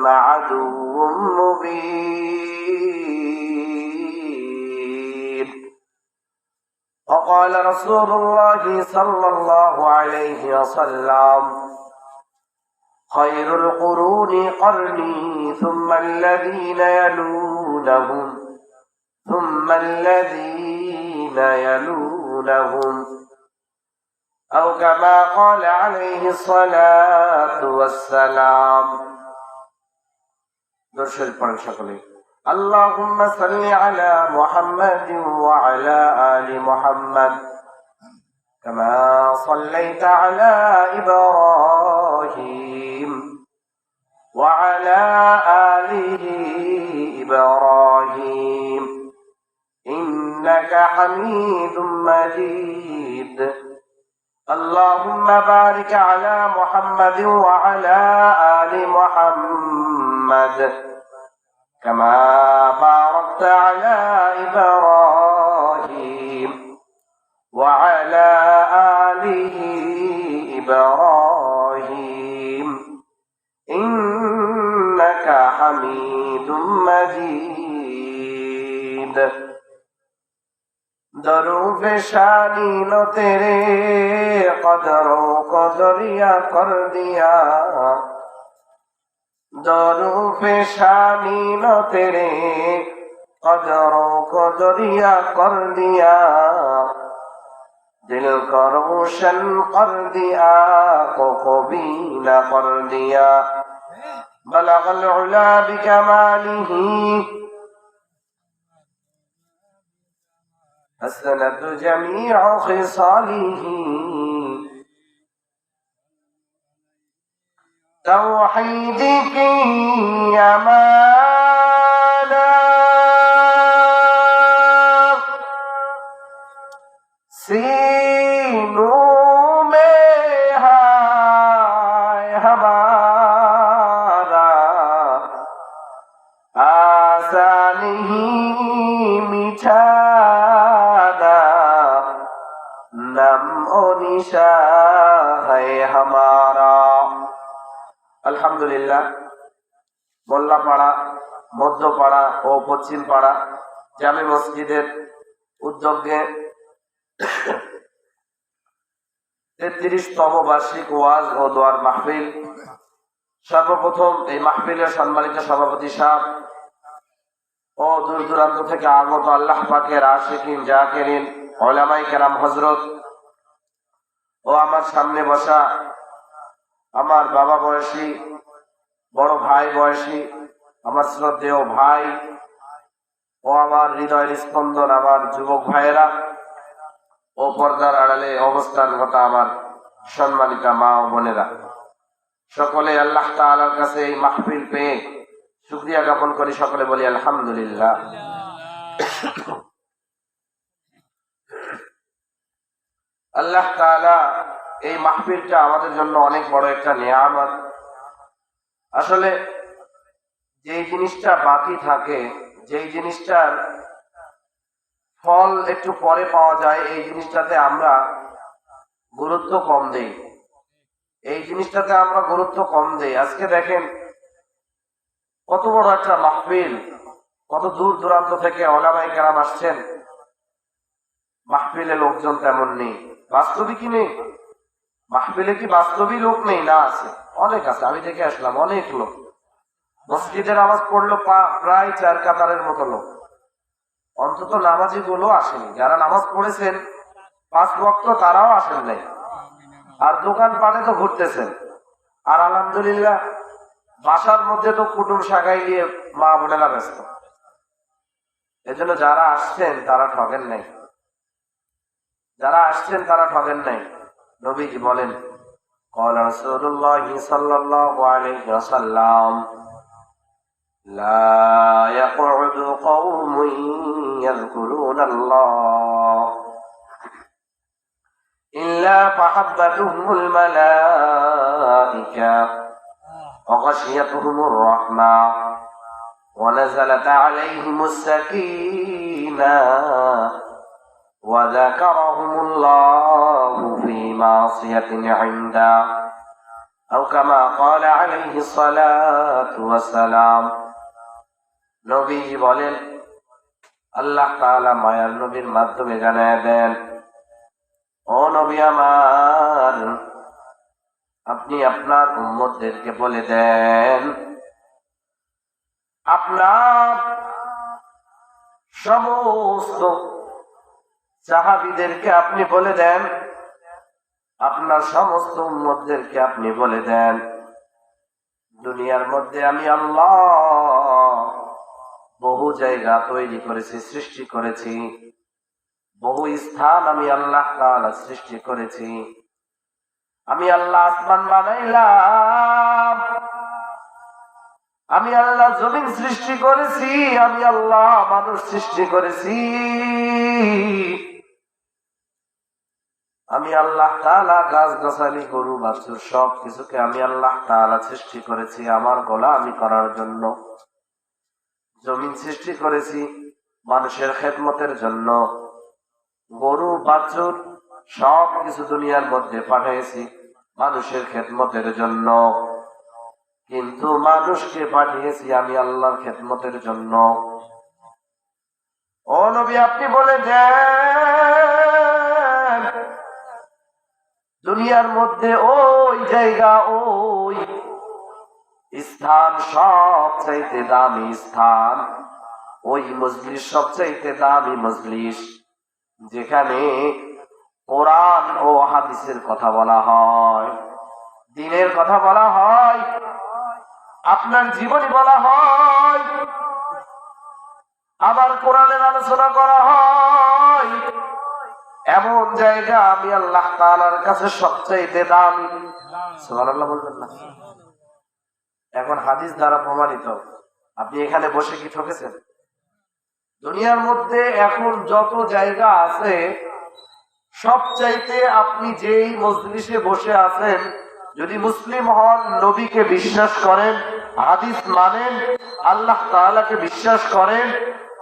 عدو مبين. وقال رسول الله صلى الله عليه وسلم: خير القرون قرني ثم الذين يلونهم ثم الذين يلونهم، أو كما قال عليه الصلاة والسلام. درشد پڑھ شکلے اللهم صل على محمد وعلى آل محمد كما صليت على إبراهيم وعلى آل إبراهيم إنك حميد مجيد. اللهم بارك على محمد وعلى آل محمد كما باركت على إبراهيم وعلى آل إبراهيم إنك حميد مجيد. दरूफ शानी no तेरे कदरों को दरिया कर दिया, दरूफ शानी नो तेरे कदरों को दरिया कर दिया, दिल को रोशन कर दिया, को बीना कर दिया. बलगल उला बिकमालिही حسنت جميع خصاله, توحید کی امانت سینوں میں ہے ہمارا, آسان ہی میٹھا নাম ও নিশা है हमारा. আলহামদুলিল্লাহ, মোল্লাপাড়া, মধ্যপাড়া ও পশ্চিম পাড়া জামে মসজিদের উদ্যোগে 33তম বার্ষিক ওয়াজ ও দোয়ার মাহফিল. সর্বপ্রথম এই মাহফিলের সম্মানিত সভাপতি সাহেব ও দূর দূরান্ত থেকে আগত আল্লাহ পাকের আশিকিন জাকিরিন উলামায়ে কেরাম হযরত ও আমার সামনে বসা আমার বাবা বয়সী, বড় ভাই বয়সী, আমার শ্রদ্ধেয় ভাই ও আমার হৃদয়ের স্পন্দন আমার যুবক ভাইয়েরা ও পর্দার আড়ালে অবস্থানরত আমার সম্মানিতা মা ও বোনেরা, সকলে আল্লাহ তাআলার কাছে এই মাহফিল পেয়ে শুকরিয়া জ্ঞাপন করি. সকলে বলি আলহামদুলিল্লাহ. আল্লাহ তাআলা এই মাহফিলটা আমাদের জন্য অনেক বড় একটা নিয়ামত. আসলে যেই জিনিসটা বাকি থাকে, যেই জিনিসটার ফল একটু পরে পাওয়া যায়, এই জিনিসটাতে আমরা গুরুত্ব কম দেই, এই জিনিসটাতে আমরা গুরুত্ব কম দেই. আজকে দেখেন কত বড় একটা মাহফিল, কত দূর দূরান্ত থেকে উলামায়ে কেরাম আসছেন, মাহফিলে লোকজন তেমন নেই. বাস্তবিক কি নেই? মাহফিলে কি বাস্তবিক লোক নেই? না, আছে, অনেক আছে. আমি দেখে আসলাম অনেক লোক. মসজিদে নামাজ পড়লো প্রায় 4 কাতারের মতো লোক. অন্তত নামাজি গুলো আসেনি. যারা নামাজ পড়েছেন 5 ওয়াক্ত তারাও আসেন নাই, আর দোকান পাটে তো ঘুরতেছেন. আর আলহামদুলিল্লাহ বাসার মধ্যে তো কুটুম শাখায় গিয়ে মা বোনেরা ব্যস্ত. এজন্য যারা আসছেন তারা ঠকেন নাই, যারা আসছেন তারা ঠকেন নাই. নবীজি বলেন, قال رسول الله صلى الله عليه وسلم لا يقعد قوم يذكرون الله إلا فحبتهم الملائكة وغشيتهم الرحمة ونزلت عليهم السكينة وذكرهم الله في معصية عنده আও কামা ক্বালা আলাইহিস সালাতু ওয়াস সালাম। নবীজি বলেন, আল্লাহ তাআলা মায়ার নবীর মাধ্যমে জানায় দেন, ও নবী আমার, আপনি আপনার উম্মতদেরকে বলে দেন, আপনার সমস্ত সাহাবীদেরকে আপনি বলে দেন, আপনার সমস্ত উম্মতদেরকে আপনি বলে দেন, দুনিয়ার মধ্যে আমি আল্লাহ বহু জায়গা তৈরি করেছি, সৃষ্টি করেছি, বহু স্থান আমি আল্লাহ তাআলা সৃষ্টি করেছি। আমি আল্লাহ আসমান বানাইলাম, আমি আল্লাহ জমিন সৃষ্টি করেছি, আমি আল্লাহ মানুষ সৃষ্টি করেছি, আমি আল্লাহ তাআলা গাছ গাছালি গরু বাছুর সব কিছুকে আমি আল্লাহ তাআলা সৃষ্টি করেছি আমার গোলামি করার জন্য। জমিন সৃষ্টি করেছি মানুষের খেদমতের জন্য, গরু বাছুর সব কিছু দুনিয়ার মধ্যে পাঠিয়েছি মানুষের খেদমতের জন্য, কিন্তু মানুষকে পাঠিয়েছি আমি আল্লাহর খেদমতের জন্য। ও নবী, আপনি বলে দেন, দুনিয়ার মধ্যে ওই জায়গা, ওই স্থান সবচাইতে দামি স্থান, ওই মজলিস সবচাইতে দামি মজলিস, যেখানে কোরআন ও হাদিসের কথা বলা হয়, দ্বীনের কথা বলা হয়, আপনার জীবনী বলা হয়, আবার কোরআনের আলোচনা করা হয়, এমন জায়গা আমি আল্লাহ তাআলার কাছে সবচাইতে দামি। সুবহানাল্লাহ বলবেন না? এখন হাদিস দ্বারা প্রমাণিত, আপনি এখানে বসে কি ঠকেছেন? দুনিয়ার মধ্যে এখন যত জায়গা আছে, সবচাইতে আপনি যেই মজলিসে বসে আছেন, যদি মুসলিম হন, নবীকে বিশ্বাস করেন, হাদিস মানেন, আল্লাহ তাআলাকে বিশ্বাস করেন,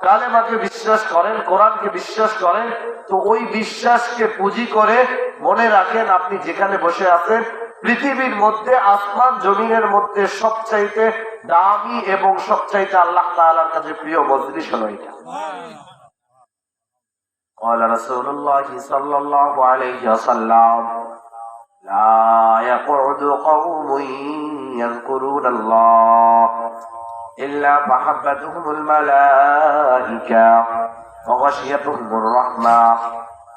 কালেমাকে বিশ্বাস করেন, কোরআনকে বিশ্বাস করেন, তো ওই বিশ্বাসকে পুঁজি করে মনে রাখেন, আপনি যেখানে বসে আছেন পৃথিবীর মধ্যে আসমান জমিনের মধ্যে সবচাইতে দামি এবং সবচাইতে আল্লাহ তাআলার কাছে প্রিয় মজলিস হলো এটা। قال رسول الله صلى الله عليه وسلم لا يقعد قوم يذكرون الله إلا فحبتهم الملائكة وغشيتهم الرحمة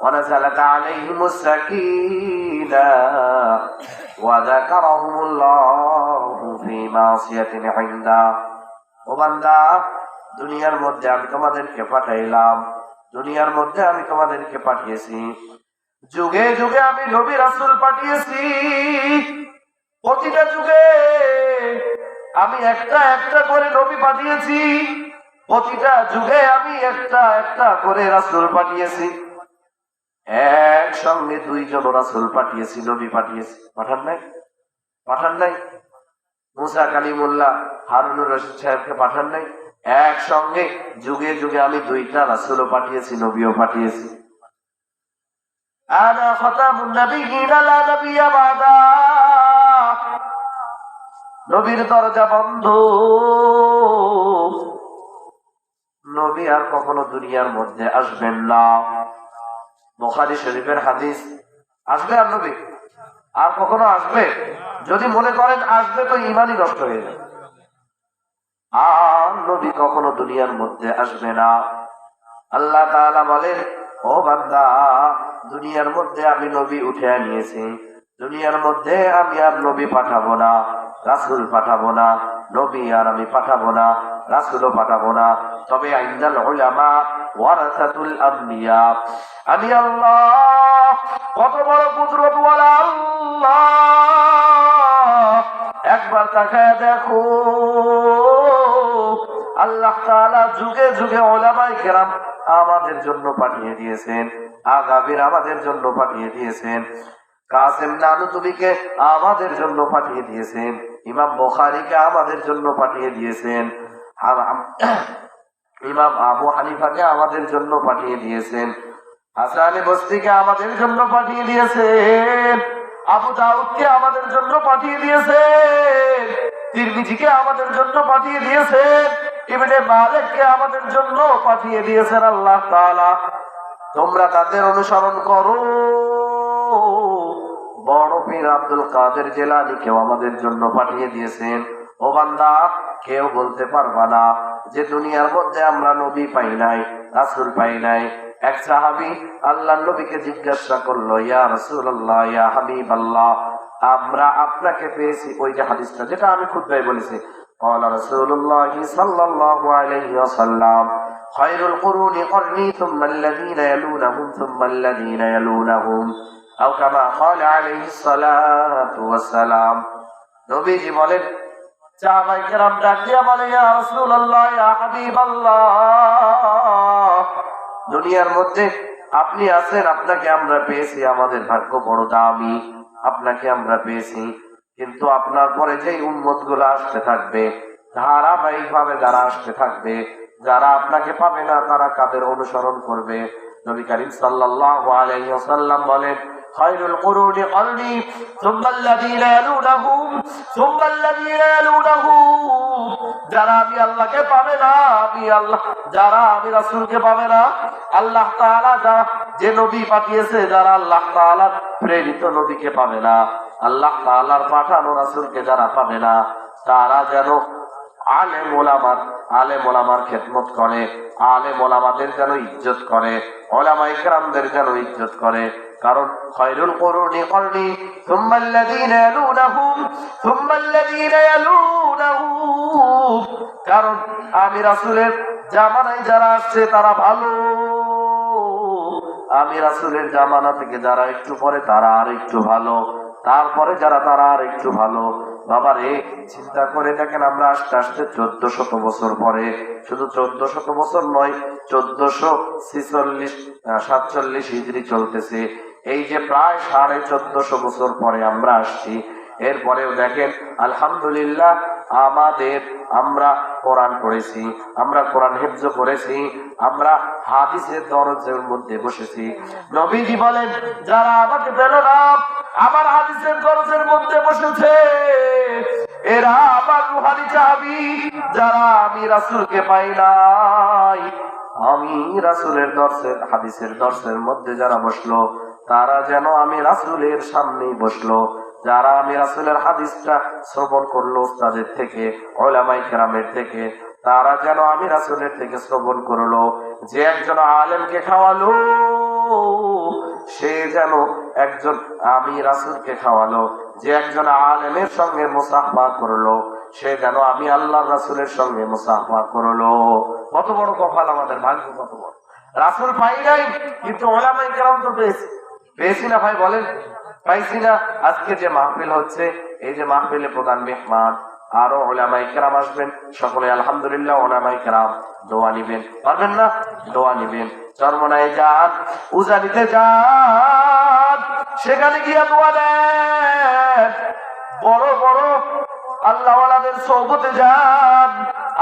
ونزلت عليهم السكينة وذكرهم الله في معصية عنده। ও বান্দা, দুনিয়ার মধ্যে আমি তোমাদেরকে পাঠাইলাম, দুনিয়ার মধ্যে আমি তোমাদেরকে পাঠিয়েছি, যুগে যুগে আমি নবী রাসূল পাঠিয়েছি, প্রতিটা যুগে আমি একটা একটা করে নবী পাঠিয়েছি, প্রতিটা যুগে আমি একটা একটা করে রাসূল পাঠিয়েছি। একসঙ্গে দুইজন রাসূল পাঠিয়েছি, নবী পাঠিয়েছি, পাঠান নাই? পাঠান নাই? মুসা কালিমুল্লাহ হারুনুর রশিদ সাহেবকে পাঠান নাই? একসঙ্গে যুগে যুগে আমি দুইটা রাসূলও পাঠিয়েছি, নবীও পাঠিয়েছি। আনা খাতামুন নাবিয়্যিন লা নাবিয়্যা বাদা, নবীর দরজা বন্ধ, নবী আর কখনো দুনিয়ার মধ্যে আসবেন না। বুখারী শরীফের হাদিস। আসবে আর নবী? আর কখনো আসবে? যদি মনে করেন আসবে তো ঈমানই নষ্ট হয়ে যাবে। আর নবী কখনো দুনিয়ার মধ্যে আসবে না। আল্লাহ তাআলা বলেন, ও বান্দা, দুনিয়ার মধ্যে আমি নবী উঠে নিয়েছি, দুনিয়ার মধ্যে আমি আর নবী পাঠাবো না, রাসূল পাঠাবো না, নবী আর আমি পাঠাবো না, রাসূলও পাঠাবো না। তবে ইন্নাল উলামা ওয়ারাসাতুল আমবিয়া, আমি আল্লাহ কত বড় কুদরতওয়ালা আল্লাহ, একবার তাকায় দেখো, আল্লাহ তাআলা যুগে যুগে উলামায়ে কেরাম আমাদের জন্য পাঠিয়ে দিয়েছেন, আগামীর আমাদের জন্য পাঠিয়ে দিয়েছেন, কাসেম নানুতুবিকে আমাদের জন্য পাঠিয়ে দিয়েছেন, ইমাম বুখারীকে আমাদের জন্য পাঠিয়ে দিয়েছেন, ইমাম আবু হানিফাকে আমাদের জন্য পাঠিয়ে দিয়েছেন, হাসান বসরিকে আমাদের জন্য পাঠিয়ে দিয়েছেন, আবু দাউদকে আমাদের জন্য পাঠিয়ে দিয়েছেন, তিরমিজিকে আমাদের জন্য পাঠিয়ে দিয়েছেন, ইবনে মালিককে আমাদের জন্য পাঠিয়ে দিয়েছেন আল্লাহ তাআলা। তোমরা তাদের অনুসরণ করো। বড় পীর আব্দুল কাদের জিলানীকেও আমাদের জন্য পাঠিয়ে দিয়েছেন। ও বান্দা, কেউ বলতে পারবা না যে দুনিয়ার মধ্যে আমরা নবী পাই নাই, রাসূল পাই নাই। এক সাহাবী আল্লাহর নবীকে জিজ্ঞাসা করলো, ইয়া রাসূলুল্লাহ, ইয়া হাবিবাল্লাহ, আমরা আপনাকে পেয়েছি। ওই যে হাদিসটা যেটা আমি খুতবায় বলেছি, قال رسول الله صلى الله عليه وسلم خير القرون قرني ثم الذين يلونهم ثم الذين يلونهم أو كما قال عليه الصلاة والسلام। নবীজি বলেন, সাহাবায়ে কেরাম ডাক দিয়া বলে, ইয়া রাসূলুল্লাহ, ইয়া হাবিবাল্লাহ, দুনিয়ার মধ্যে আপনি আছেন, আপনাকে আমরা পেয়েছি, আমাদের ভাগ্য বড় দামি, আপনাকে আমরা পেয়েছি। কিন্তু আপনার পরে যে উম্মত গুলো আসতে থাকবে, ধারাবাহিক ভাবে যারা আসতে থাকবে, যারা আপনাকে পাবে না, তারা কাদের অনুসরণ করবে? নবী করিম সাল্লাল্লাহু আলাইহি ওয়াসাল্লাম বলেন, খায়রুল কুরুনি করনি সুম্মাল্লাযীনা ইয়ালুনাহুম সুম্মাল্লাযীনা ইয়ালুনাহুম। যারা আমি আল্লাহকে পাবে না, যারা আমি রাসূলকে পাবে না, আল্লাহ তাআলা যে নবী পাঠিয়েছে, যারা আল্লাহ তাআলার প্রেরিত নবীকে পাবে না, আল্লাহ তাআলার পাঠানো রাসূলকে যারা পাবে না, তারা যেন আলেম ওলামার খেদমত করে, আলেম ওলামাদের যেন ইজ্জত করে, ওলামায়ে কেরামদের যেন ইজ্জত করে। কারণ খায়রুল কুরুনি করনি সুম্মাল্লাযীনা ইয়ালুনাহুম সুম্মাল্লাযীনা ইয়ালুনাহুম। কারণ আমি রাসূলের জামানায় যারা আসছে তারা ভালো, আমি রাসূলের জামানা থেকে যারা একটু পরে তারা আর একটু ভালো, তারপরে যারা তারা আর একটু ভালো। বাবারে, চিন্তা করে দেখেন, আমরা আস্তে আস্তে 1400 বছর পরে, শুধু 1400 বছর নয়, 1447 হিজরি চলতেছে। এই যে প্রায় 1450 বছর পরে আমরা আসছি। এরপরেও দেখেন আলহামদুলিল্লাহ, আমরা কোরআন পড়েছি, আমরা কোরআন হিফজ করেছি, আমরা হাদিসের দরজের মধ্যে বসেছি। নবীজি বলেন, যারা আমাকে পেল না, আমার হাদিসের দরজের মধ্যে বসেছে, এরা আমার রুহানি চাবি। যারা আমি রাসূলকে পাই নাই, আমি রাসূলের দরজের হাদিসের দরজের মধ্যে যারা বসলো, তারা যেন আমি রাসূলের সামনেই বসলো। যারা আমি রাসূলের হাদিসটা শ্রবণ করলো তাদের থেকে, উলামায়ে কেরামের থেকে, তারা যেন আমি রাসূলের থেকে শ্রবণ করলো। যে একজন আলেমকে খাওয়ালো, সে যেন একজন আমি রাসূলকে খাওয়ালো। যে একজন আলেমের সঙ্গে মুসাফা করলো, সে যেন আমি আল্লাহ রাসূলের সঙ্গে মুসাফা করলো। কত বড় কপাল আমাদের, ভাগ্য কত বড়। রাসূল পাই নাই, কিন্তু উলামায়ে কেরাম তো পেয়েছি না ভাই, বলেন পাইছি না? আজকে যে মাহফিল হচ্ছে, এই যে মাহফিলে প্রধান মেহমান আরো উলামায়ে কেরাম আসবেন, সকলে আলহামদুলিল্লাহ উলামায়ে কেরাম দোয়া নিবেন, পারবেন না? দোয়া নিবেন। চরমনায় যান, উজানিতে যান, সেখানে গিয়ে দোয়া দেন। বড় বড় আল্লাহওয়ালাদের সোহবতে যান,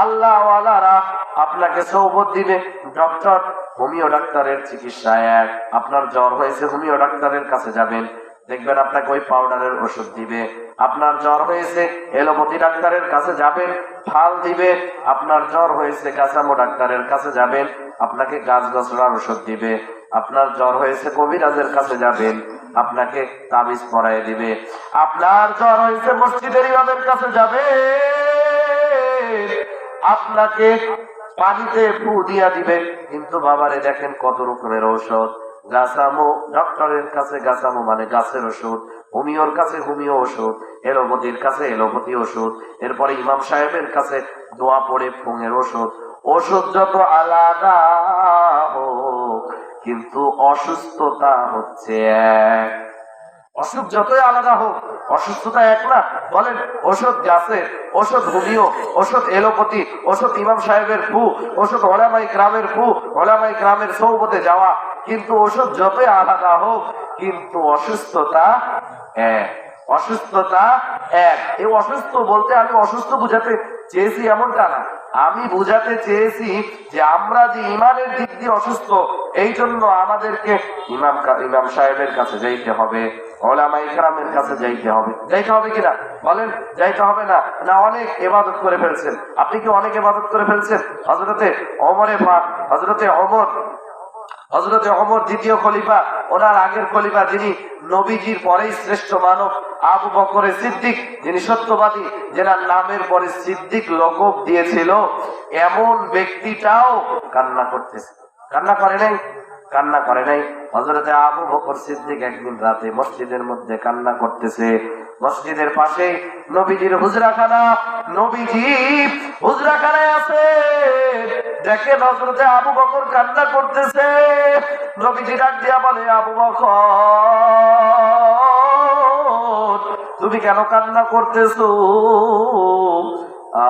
আল্লাহওয়ালারা আপনাকে সোহবত দিবে। ডক্টর, হোমিও ডাক্তারের চিকিৎসা এক। আপনার জ্বর হয়েছে, হোমিও ডাক্তারের কাছে যাবেন, দেখবেন আপনাকে ওই পাউডারের ওষুধ দিবে। আপনার জ্বর হয়েছে, এলোপ্যাথি ডাক্তারের কাছে যাবেন, ফাল দিবে। আপনার জ্বর হয়েছে, কাঁচামো ডাক্তারের কাছে যাবেন, আপনাকে গাছগাছড়ার ওষুধ দিবে। আপনার জ্বর হয়েছে, কবিরাজের কাছে যাবেন, আপনাকে তাবিজ পরায় দিবে। আপনার জ্বর হয়েছে, মসজিদের ইমামের কাছে যাবে, আপনাকে পানিতে ফু দিয়া দিবে। কিন্তু বাবারে দেখেন কত রকমের ঔষধ। গাছামো ডক্টরের কাছে, গাছামো মানে গাছের ওষুধ, হোমিওর কাছে হোমিও ওষুধ, এলোপ্যাথির কাছে এলোপ্যাথি ওষুধ, এরপরে ইমাম সাহেবের কাছে দোয়া পড়ে ফুঙের ওষুধ। ওষুধ যত আলাদা হোক, কিন্তু অসুস্থতা হচ্ছে এক। অসুখ যতই আলাদা হোক, অসুস্থতা এক না। বলেন, ওষুধ গাছের, ওষুধ হোমিও, ওষুধ এলোপ্যাথি, ওষুধ ইমাম সাহেবের ফু, ওষুধ উলামায়ে কেরামের ফু, উলামায়ে কেরামের সোহবতে যাওয়া। কিন্তু ওষুধ যতই আলাদা হোক, কিন্তু অসুস্থতা এক। অসুস্থতা এক। এই অসুস্থ বলতে আমি অসুস্থ বুঝাতে চেয়েছি এমনটা না, আমি বুঝাতে চেয়েছি যে আমরা যে ইমানের দিক দিয়ে অসুস্থ, এই জন্য আমাদেরকে ইমাম সাহেবের কাছে যাইতে হবে, ওলামা ইকরামের কাছে যাইতে হবে। যাইতে হবে কিনা বলেন? যাইতে হবে না? না অনেক ইবাদত করে ফেলছেন? আপনি কি অনেক ইবাদত করে ফেলছেন? হযরতে ওমর দ্বিতীয় খলিফা, ওনার আগের খলিফা যিনি নবীজির পরেই শ্রেষ্ঠ মানব, আবু বকর সিদ্দিক, যিনি সত্যবাদী, যেনার নামের পরে সিদ্দিক লকব দিয়েছিল, এমন ব্যক্তিটাও কান্না করতেছে। কান্না করে নাই? কান্না করে নাই? হযরতে আবু বকর সিদ্দিক একদিন রাতে মসজিদের মধ্যে কান্না করতেছে। মসজিদের পাশে নবীজির হুজরাখানা, নবীজি হুজরাখানায় আছে, দেখেন হযরতে আবু বকর কান্না করতেছে। নবীজি ডাক দিয়া বলে, আবু বকর তুমি কেন কান্না করতেছো?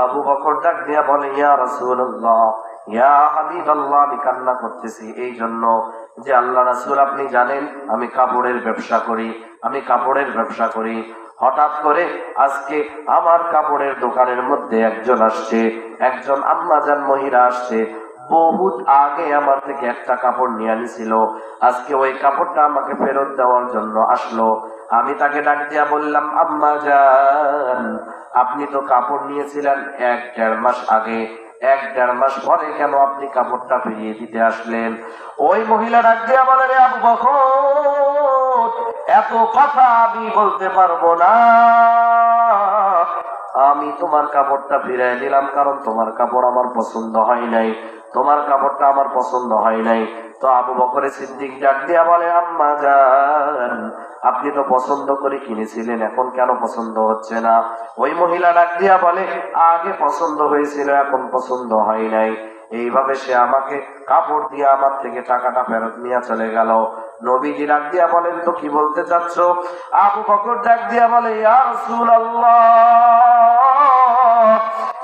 আবু বকর ডাক দিয়া বলে, ইয়া রাসূলুল্লাহ, ইয়া হাবিবাল্লাহ, আমি কান্না করতেছি এই জন্য যে আল্লাহ রাসূল আপনি জানেন আমি কাপড়ের ব্যবসা করি। হঠাৎ করে আজকে আমার কাপড়ের দোকানের মধ্যে একজন আসছে, একজন আম্মাজান মহিলা আসছে, বহুত আগে আমার থেকে একটা কাপড় নিয়ে আনিছিল, আজকে ওই কাপড়টা আমাকে ফেরত দেওয়ার জন্য আসলো। আমি তাকে ডাক দিয়া বললাম, আম্মাজান আপনি তো কাপড় নিয়েছিলেন 1-1.5 মাস আগে, 1-1.5 মাস পরে কেন আপনি কাপড়টা ফিরিয়ে দিতে আসলেন? ওই মহিলা ডাক দিয়া বলে, রে আবু বকর এত কথা আমি বলতে পারবো না, আমি তোমার কাপড়টা ফিরিয়ে দিলাম কারণ তোমার কাপড় আমার পছন্দ হয় নাই, তোমার কাপড়টা আমার পছন্দ হয় নাই। তো আবু বকর সিদ্দিক ডাক দিয়া বলে, আম্মা জান আপনি তো পছন্দ করে কিনেছিলেন, এখন কেন পছন্দ হচ্ছে না? ওই মহিলা ডাক দিয়া বলে, আগে পছন্দ হয়েছিল, এখন পছন্দ হয় নাই। এইভাবে সে আমাকে কাপড় দিয়ে আমার থেকে টাকাটা ফেরত নিয়ে চলে গেল। নবীজি ডাক দিয়া বলেন, তো কি বলতে চাচ্ছ? আবু বকর ডাক দিয়া বলে, ইয়া রাসূলুল্লাহ,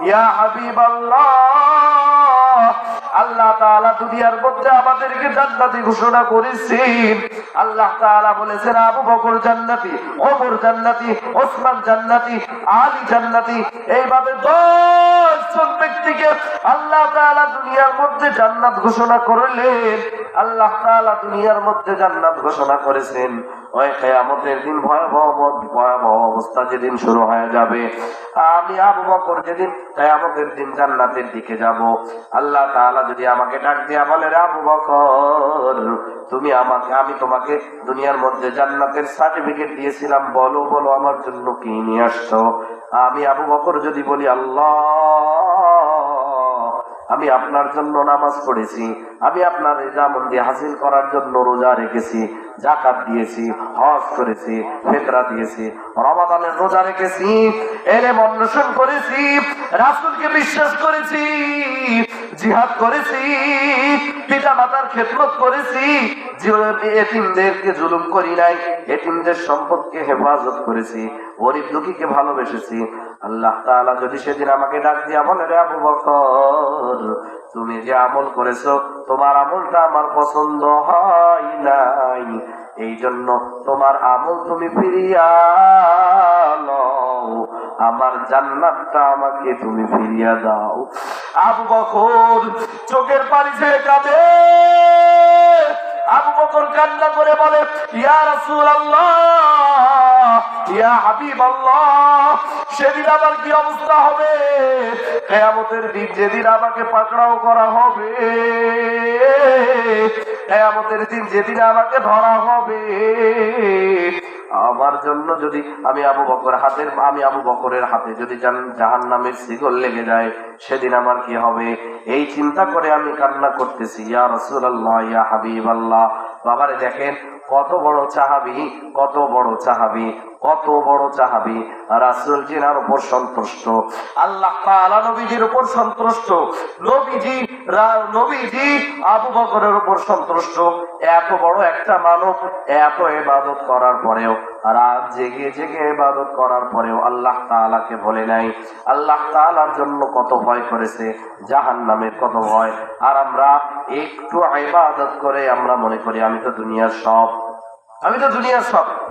ইয়া হাবিবাল্লাহ, আল্লাহ তাআলা দুনিয়ার মধ্যে আমাদেরকে জান্নাতি ঘোষণা করেছেন। আল্লাহ তাআলা বলেছেন আবু বকর জান্নাতি, ওমর জান্নাতি, ওসমান জান্নাতি, আলী জান্নাতি, এইভাবে 10 জন ব্যক্তিকে আল্লাহ তাআলা দুনিয়ার মধ্যে জান্নাত ঘোষণা করলেন। আল্লাহ তাআলা দুনিয়ার মধ্যে জান্নাত ঘোষণা করেছেন। ওই কিয়ামতের দিন ভয়াবহ অবস্থা যেদিন শুরু হয়ে যাবে, আমি আবু বকর যেদিন কিয়ামতের দিন জান্নাতের দিকে যাব, আল্লাহ তাআলা যদি আমাকে ডাক দিয়া বলে, রে আবু বকর আমি তোমাকে দুনিয়ার মধ্যে জান্নাতের সার্টিফিকেট দিয়েছিলাম, বলো আমার জন্য কি নিয়ে আসছো? আমি আবু বকর যদি বলি, আল্লাহ আমি আপনার জন্য নামাজ পড়েছি, আমি আপনার রেজামন্দি হাসিল করার জন্য রোজা রেখেছি, যাকাত দিয়েছি, হজ করেছি, ফিতরা দিয়েছি, রমাদানের রোজা রেখেছি, ইলম অন্বেষণ করেছি, রাসূলকে বিশ্বাস করেছি, জিহাদ করেছি, পিতা মাতার খেদমত করেছি, এতিমদেরকে জুলুম করি নাই, এতিমদের সম্পদকে হেফাজত করেছি, গরিব দুঃখীকে ভালোবেসেছি। আল্লাহ তাআলা যদি সেদিন আমাকে ডাক দিয়া বলে, রে আবু বকর তুমি যে আমল করেছো তোমার আমলটা আমার পছন্দ হয় নাই, এই জন্য তোমার আমল তুমি ফিরিয়া লও, আমার জান্নাতটা আমাকে তুমি ফিরিয়া দাও। আবু বকর চোখের পানি ছেড়ে কাঁদে। আবু বকর কান্না করে বলে, ইয়া রাসূলুল্লাহ, ইয়া হাবিবাল্লাহ, সেদিন আমার কি অবস্থা হবে? কিয়ামতের দিন যেদিন আমাকে পাকড়াও করা হবে, কিয়ামতের দিন যেদিন আমাকে ধরা হবে, আমার জন্য যদি আমি আবু বকরের হাতে যদি জাহান্নামের শিকল লেগে যায়, সেদিন আমার কি হবে? এই চিন্তা করে আমি কান্না করতেছি। ইয়া রাসূলুল্লাহ, ইয়া হাবিবাল্লাহ। বাবারে দেখেন কত বড় সাহাবী, রাসূল জিনার উপর সন্তুষ্ট, আল্লাহ তাআলা নবীজির উপর সন্তুষ্ট, নবীজি আবু বকরের উপর সন্তুষ্ট। এত বড় একটা মানব, এত ইবাদত করার পরেও, রাত জেগে ইবাদত করার পরেও আল্লাহ তাআলাকে ভুলে নাই। আল্লাহ তাআলার জন্য কত ভয় করেছে, জাহান্নামের কত ভয়। আর আমরা একটু ইবাদত করে আমরা মনে করি আমি তো দুনিয়ার সব।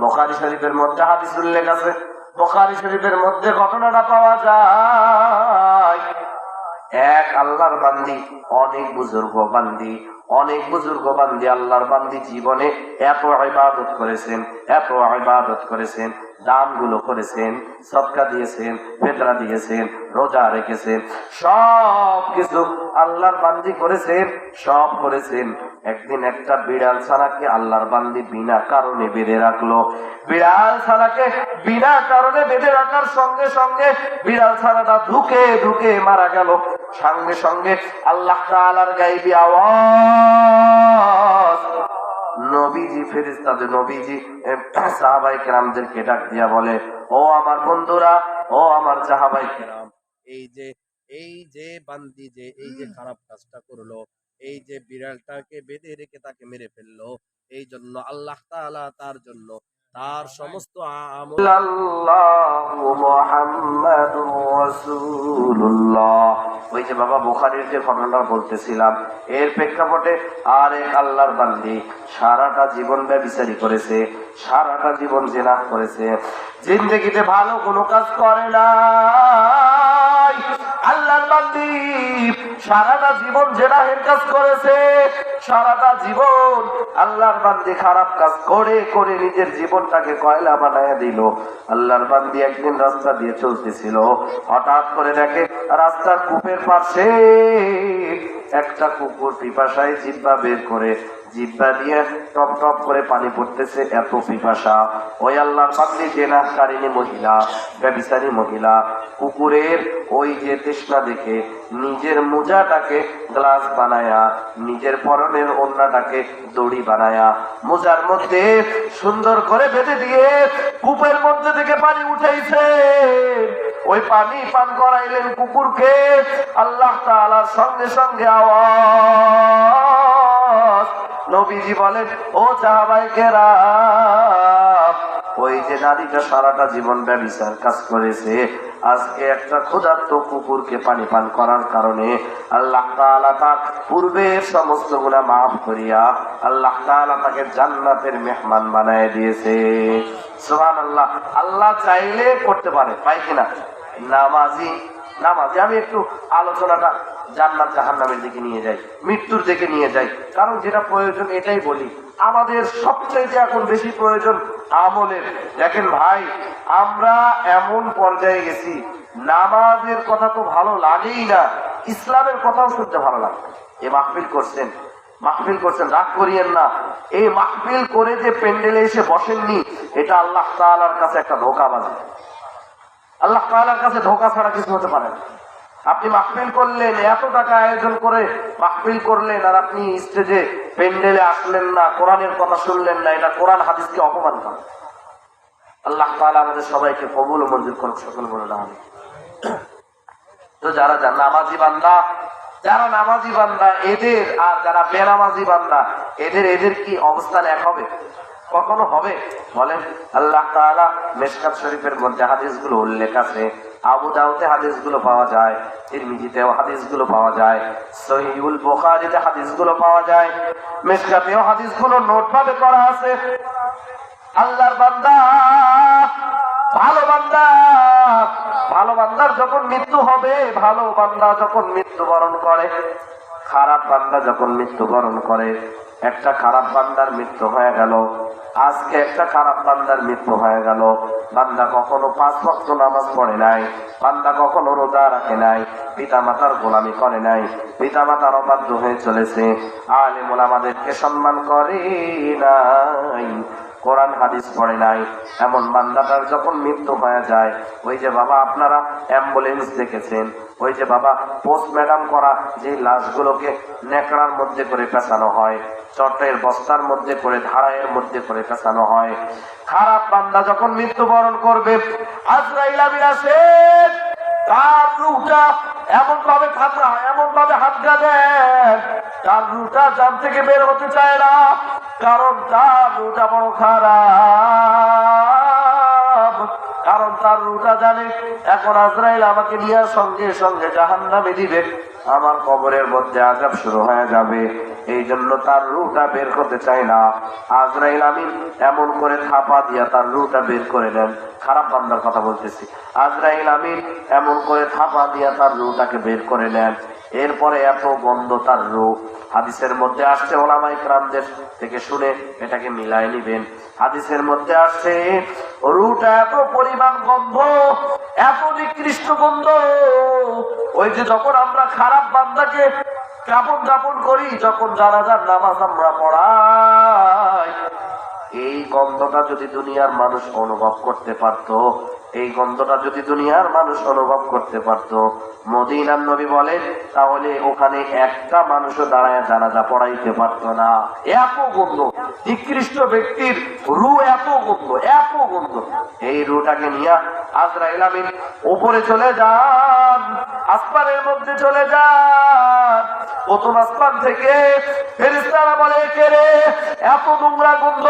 বুখারী শরীফের মধ্যে হাদিস উল্লেখ আছে, বুখারী শরীফের মধ্যে ঘটনাটা পাওয়া যায়। এক আল্লাহর বান্দি, অনেক বুজুর্গ বান্দি, অনেক বুজুর্গ বান্দি আল্লাহর বান্দি জীবনে এত ইবাদত করেছেন, এত ইবাদত করেছেন, দানগুলো করেছেন, সদকা দিয়েছেন, ফিতরা দিয়েছেন, রোজা রেখেছেন, সব কিছু আল্লাহর বান্দি করেছেন, সব করেছেন। একদিন একটা বিড়াল ছানাকে আল্লাহর বান্দি বিনা কারণে বেঁধে রাখলো। বিড়াল ছানাকে বিনা কারণে বেঁধে রাখার সঙ্গে সঙ্গে বিড়াল ছানাটা ঢুকে ঢুকে মারা গেল। সঙ্গে সঙ্গে আল্লাহ তাআলার গায়বী আওয়াজ, নবীজি ফেরেশতাদের নবীজি সাহাবায়ে কেরামদেরকে ডাক দিয়া বলে, ও আমার বন্ধুরা, ও আমার সাহাবায়ে কেরাম, এই যে বান্দি যে এই যে খারাপ কাজটা করলো, এই যে বিড়ালটাকে বেঁধে রেখে তাকে মেরে ফেললো, এই জন্য আল্লাহ তাআলা তার জন্য তার সমস্ত আমল মুহাম্মাদুর রাসূলুল্লাহ। ওই যে বাবা বুখারীর যে ঘটনাটা বলতেছিলাম, এর প্রেক্ষাপটে আরেক আল্লাহর বান্দি সারাটা জীবন ব্যভিচারী করেছে, সারাটা জীবন জিনাহ করেছে, জিন্দেগিতে ভালো কোনো কাজ করে না। আল্লাহর বান্দি সারাটা জীবন জিনাহের কাজ করেছে, সারাটা জীবন আল্লাহর বান্দি খারাপ কাজ করে করে নিজের জীবনটাকে কয়লা বানায় দিল। আল্লাহর বান্দি একদিন রাস্তা দিয়ে চলতেছিল, হঠাৎ করে দেখে রাস্তার কূপের পাশে একটা কুকুর পিপাসায় জিহ্বা বের করে, জিহ্বা দিয়ে টপ টপ করে পানি পড়তেছে, এত পিপাসা। ওই আল্লাহর বান্দি জিনাহকারিনী মহিলা, ব্যভিচারী মহিলা, কুকুরের ওই যে তৃষ্ণা দেখে নিজের মোজাটাকে গ্লাস বানায়া, নিজের পরনের ওড়নাটাকে দড়ি বানায়া মোজার মধ্যে সুন্দর করে বেঁধে দিয়ে কূপের মধ্যে থেকে পানি উঠাইছে। ওই পানি পান করাইলেন কুকুরকে। আল্লাহ তাআলার সঙ্গে সঙ্গে আওয়াজ, নবীজি বলেন, ও সাহাবায়ে কেরাম, ওই যে নারীটা সারাটা জীবন ব্যভিচার কাজ করেছে, আজকে একটা ক্ষুধার্ত কুকুরকে পানি পান করার কারণে আল্লাহ তাআলা তার পূর্বের সমস্ত গুনাহ মাফ করিয়া আল্লাহ তাআলা তাকে জান্নাতের মেহমান বানায় দিয়েছে। সুবহানাল্লাহ। আল্লাহ চাইলে করতে পারে, পাই কিনা? নামাজি আমি একটু আলোচনাটা জান্নাত জাহান্নামের দিকে নিয়ে যাই, মৃত্যুর দিকে নিয়ে যাই, কারণ যেটা প্রয়োজন এটাই বলি। আমাদের সবচেয়ে এখন বেশি প্রয়োজন আমলের। দেখেন ভাই, আমরা এমন পর্যায়ে গেছি, নামাজের কথা তো ভালো লাগেই না, ইসলামের কথাও শুনতে ভালো লাগে। এ মাহফিল করছেন, রাগ করিয়েন না। এই মাহফিল করে যে প্যান্ডেলে এসে বসেননি, এটা আল্লাহ তাআলার কাছে একটা ধোঁকাবাজি। আল্লাহ তাআলার কাছে ধোঁকা ছাড়া কিছু হতে পারে না। আপনি মাহফিল করলেন, এত টাকা আয়োজন করে মাহফিল করলেন, আর আপনি স্টেজে প্যান্ডেলে আসলেন না, কোরআনের কথা শুনলেন না, এটা কোরআন হাদিসকে অপমান করে। আল্লাহ তাআলা আমাদের সবাইকে কবুল ও মঞ্জুর করুক, সকল বলে না। তো যারা নামাজি বান্দা এদের আর যারা বেনামাজি বান্দা এদের কি অবস্থান এক হবে? কখনো হবে? বলেন। আল্লাহ তাআলা মিশকাত শরীফের মধ্যে হাদিসগুলো উল্লেখ আছে, আবু দাউদে হাদিসগুলো পাওয়া যায়, তিরমিজিতেও হাদিসগুলো পাওয়া যায়, সহিহুল বুখারীতে হাদিসগুলো পাওয়া যায়, মিশকাতেও হাদিসগুলো নোটভাবে করা আছে। আল্লাহর বান্দা, ভালো বান্দার যখন মৃত্যু হবে, ভালো বান্দা যখন মৃত্যুবরণ করে, খারাপ বান্দা যখন মৃত্যুবরণ করে, একটা খারাপ বান্দার মৃত্যু হয়ে গেল, আজকে একটা খারাপ বান্দার মৃত্যু হয়ে গেল। বান্দা কখনো 5 ওয়াক্ত নামাজ পড়ে নাই, বান্দা কখনো রোজা রাখে নাই, পিতা মাতার গোলামি করে নাই, পিতা মাতার অবাধ্য হয়ে চলেছে, আলেম ওলামাদেরকে সম্মান করে নাই, কোরআন হাদিস পড়ে নাই, এমন বান্দাটার যখন মৃত্যু হয়ে যায়, ওই যে বাবা আপনারা অ্যাম্বুলেন্স দেখেছেন, ওই যে বাবা পোস্টমর্টম করা যে লাশগুলোকে নেকড়ার মধ্যে করে পেঁচানো হয়, চটের বস্তার মধ্যে করে, ধারায়ের মধ্যে করে পেঁচানো হয়, খারাপ বান্দা যখন মৃত্যুবরণ করবে, আজরাইল আমিন আসেন, তার রূহটা এমন ভাবে হাতটা দেন, তার রূহটা জান থেকে বের হতে চায় না, কারণ তার রূহটা বড় খারাপ। কারণ তার রুটা জানে এখন আজরাইল আমাকে নিয়ে সঙ্গে সঙ্গে জাহান্নামে দিবে, আমার কবরের মধ্যে আযাব শুরু হয়ে যাবে। এই জন্য তার রুটা বের করতে চায় না। আজরাইল আমিন এমন করে থাপা দিয়া তার রুটা বের করে নেন। খারাপ বান্দার কথা বলতেছি। আজরাইল আমিন এমন করে থাপা দিয়া তার রুটাকে বের করে নেন। এরপরে এত গন্ধ তার রূহ। হাদিসের মধ্যে আসছে, ওলামায়ে কেরামদের থেকে শুনে এটাকে মিলাই নিবেন। হাদিসের মধ্যে আসছে রূহটা এত পরিমাণ গন্ধ, এত নিকৃষ্ট গন্ধ। ওই যে যখন আমরা খারাপ বান্দাকে কাপড় দাপন করি, যখন জানাজার নামাজ আমরা পড়াই, এই গন্ধটা যদি দুনিয়ার মানুষ অনুভব করতে পারত, এই গন্ধটা যদি দুনিয়ার মানুষ অনুভব করতে পারত, মদিনার নবী বলেন, তাহলে ওখানে একটা মানুষও দাঁড়ায় জানাজা পড়াইতে পারত না। এত গন্ধ, নিকৃষ্ট ব্যক্তির রূহ এত গন্ধ, এত গন্ধ। এই রূহটাকে নিয়ে আজরাইল আমিন উপরে চলে যান, আসমানের মধ্যে চলে যান। প্রথম আসমান থেকে ফেরেশতারা বলে, কে রে, এত নোংরা গন্ধ,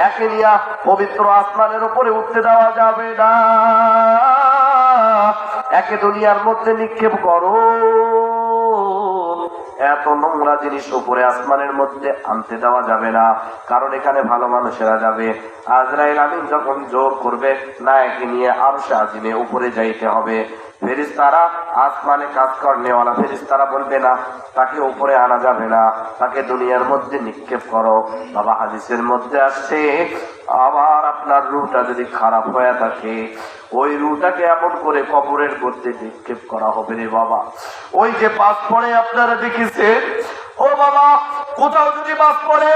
একে নিয়ে পবিত্র আসমানের উপরে উঠতে দেওয়া যাবে না, একে দুনিয়ার মধ্যে নিক্ষেপ করো। এত নোংরা জিনিস উপরে আসমানের মধ্যে আনতে দেওয়া যাবে না, কারণ এখানে ভালো মানুষেরা যাবে। আজরাইল আমিন যখন জোর করবে, না একে নিয়ে আরশে আজিমে উপরে যাইতে হবে। ফেরেশতারা আসমানে কাজ করনেওয়ালা ফেরেশতারা বলবে না, তাকে উপরে আনা যাবে না, তাকে দুনিয়ার মধ্যে নিক্ষেপ করো। বাবা হাদিসের মধ্যে আসছে, আবার আপনার রূহটা যদি খারাপ হয়ে থাকে, ওই রূহটাকে এমন করে কবরের মধ্যে নিক্ষেপ করা হবে রে বাবা। ওই যে বাস পড়ে আপনারা দেখেছেন, ও বাবা, কোথাও যদি বাস পড়ে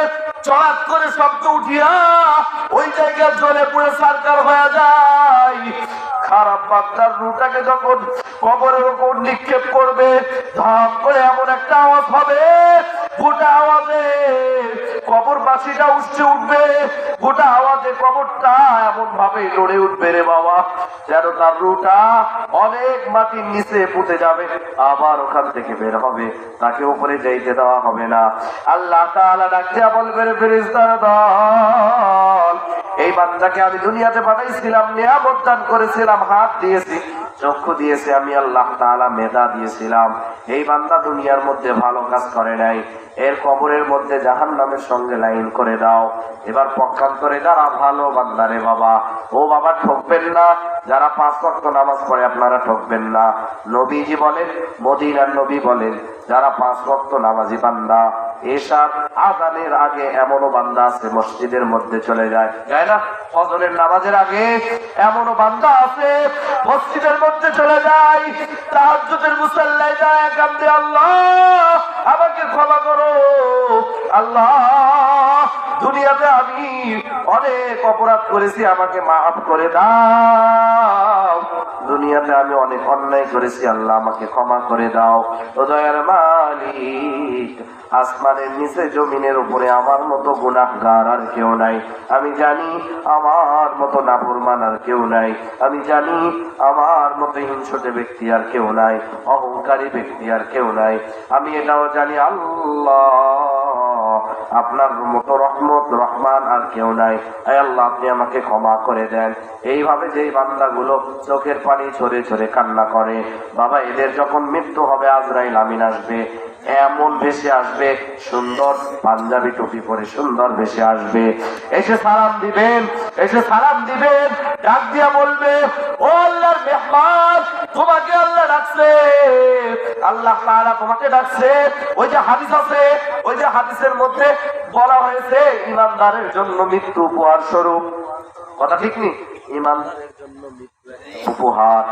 চড়াত করে শব্দ উঠিয়া ওই জায়গায় জ্বলে পুড়ে সারকার হয়ে যায়। খারাপ বান্দার রূহটাকে যখন কবরের উপর নিক্ষেপ করবে, ধাম করে এমন একটা আওয়াজ হবে, গোটা আওয়াজে কবরবাসীটা উঠছে উঠবে, গোটা আওয়াজে কবরটা এমন ভাবে লড়ে উঠবে রে বাবা, যেন তার রূহটা অনেক মাটির নিচে পুঁতে যাবে, আবার ওখান থেকে বের হবে, তাকে উপরে যাইতে দেওয়া হবে না। আল্লাহ তাআলা ডাকিয়া বলবেন, ফেরেশতার দল, এই বান্দাকে আমি দুনিয়াতে পাঠাইছিলাম, নিয়ামত দান করেছিলাম, হাত দিয়েছি, চক্ষু দিয়েছি, আমি আল্লাহ তাআলা মেধা দিয়েছিলাম। এই বান্দা দুনিয়ার মধ্যে ভালো কাজ করে নাই, এর কবরের মধ্যে জাহান্নামের সঙ্গে লাইন করে দাও। এবার পক্ষান্তরে যারা ভালো বান্দা রে বাবা, ও বাবা ঠকবেন না, যারা 5 ওয়াক্ত নামাজ পড়ে আপনারা ঠকবেন না। নবীজি বলেন, মদিনার নবী বলেন, যারা 5 ওয়াক্ত নামাজি বান্দা, এশার আযানের আগে এমনও বান্দা আছে মসজিদের মধ্যে চলে যায়, যায় না? ফজরের নামাজের আগে এমনও বান্দা আছে মসজিদের মধ্যে চলে যায়, তাহাজ্জুদের মুসাল্লায় যায়, কান্দে, আল্লাহ আমাকে ক্ষমা করো, আল্লাহ দুনিয়াতে আমি অনেক অপরাধ করেছি, আমাকে মাফ করে দাও, দুনিয়াতে আমি অনেক অন্যায় করেছি, আল্লাহ আমাকে ক্ষমা করে দাও। ও দয়ার মালিক, আসমানের নিচে জমিনের উপরে আমার মতো গুনাহগার আর কেউ নাই, আমি জানি আমার মতো নাফরমান আর কেউ নাই, আমি জানি আমার মতো হিংসুটে ব্যক্তি আর কেউ নাই, অহংকারী ব্যক্তি আর কেউ নাই, আমি এটাও জানি আল্লাহ আপনার মতো রহমত রহমান আর কেউ নাই, আল্লাহ আপনি আমাকে ক্ষমা করে দেন। এইভাবে যেই বান্দাগুলো চোখের পানি ঝরে ঝরে কান্না করে, বাবা এদের যখন মৃত্যু হবে, আজরাইল আমিন আসবে, এমন ভেসে আসবে, সুন্দর পাঞ্জাবি টুপি পরে সুন্দর ভেসে আসবে, এসে সালাম দিবেন, এসে সালাম দিবেন, ডাক দিয়া বলবে, ও আল্লাহর মেহমান, তোমাকে আল্লাহ ডাকছে, আল্লাহ তাআলা তোমাকে ডাকছে। ওই যে হাদিস আছে, ওই যে হাদিসের মধ্যে বলা হয়েছে, ইমানদারের জন্য মৃত্যু উপহার স্বরূপ, কথা ঠিক নেই? ইমানদারের জন্য মৃত্যু উপহার,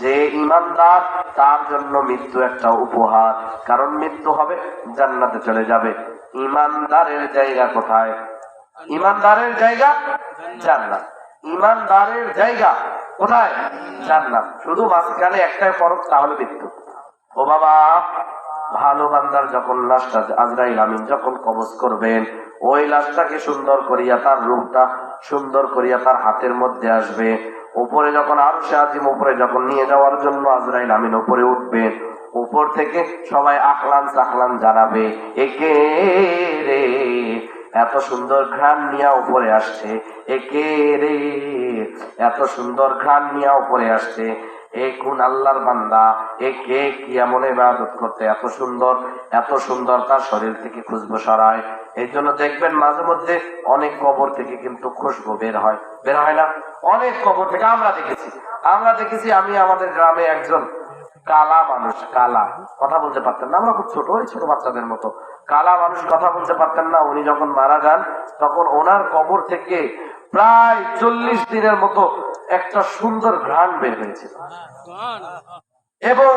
যে ইমানদার তার জন্য মৃত্যু একটা উপহার, কারণ মৃত্যু হবে, জান্নাতে চলে যাবে। ইমানদারের জায়গা কোথায়? ইমানদারের জায়গা জান্নাত। ইমানদারের জায়গা কোথায়? জান্নাত। শুধু মাঝখানে একটাই ফরক, তাহলে মৃত্যু। ও বাবা, ভালো বান্দার যখন লাশটা আজরাইল আমিন যখন কবজ করবেন, ওই লাশটাকে সুন্দর করিয়া তার রূপটা সুন্দর করিয়া তার হাতের মধ্যে আসবে, উপরে যখন আরশে আজিম উপরে যখন নিয়ে যাওয়ার জন্য আজরাইল আমিন উপরে উঠবেন, উপর থেকে সবাই আখলান সাখলান জানাবে, একে রে, এত সুন্দর ঘ্রাণ নিয়ে উপরে আসছে, একে রে এত সুন্দর ঘ্রাণ নিয়ে উপরে আসছে, এ কোন আল্লাহর বান্দা, একে কি এমন ইবাদত করতে এত সুন্দর তার শরীর থেকে খুশবু সরায়। এই জন্য দেখবেন মাঝে মধ্যে অনেক কবর থেকে কিন্তু খুশবু বের হয় না? অনেক কবর থেকে আমরা দেখেছি। আমি আমাদের গ্রামে একজন কালা মানুষ, কালা কথা বলতে পারতেন না, আমরা খুব ছোট, ওই ছোট বাচ্চাদের মতো কালা মানুষ, কথা বলতে পারতেন না। উনি যখন মারা যান তখন ওনার কবর থেকে প্রায় 40 দিনের মতো একটা সুন্দর ঘ্রাণ বের হয়েছিল। এবং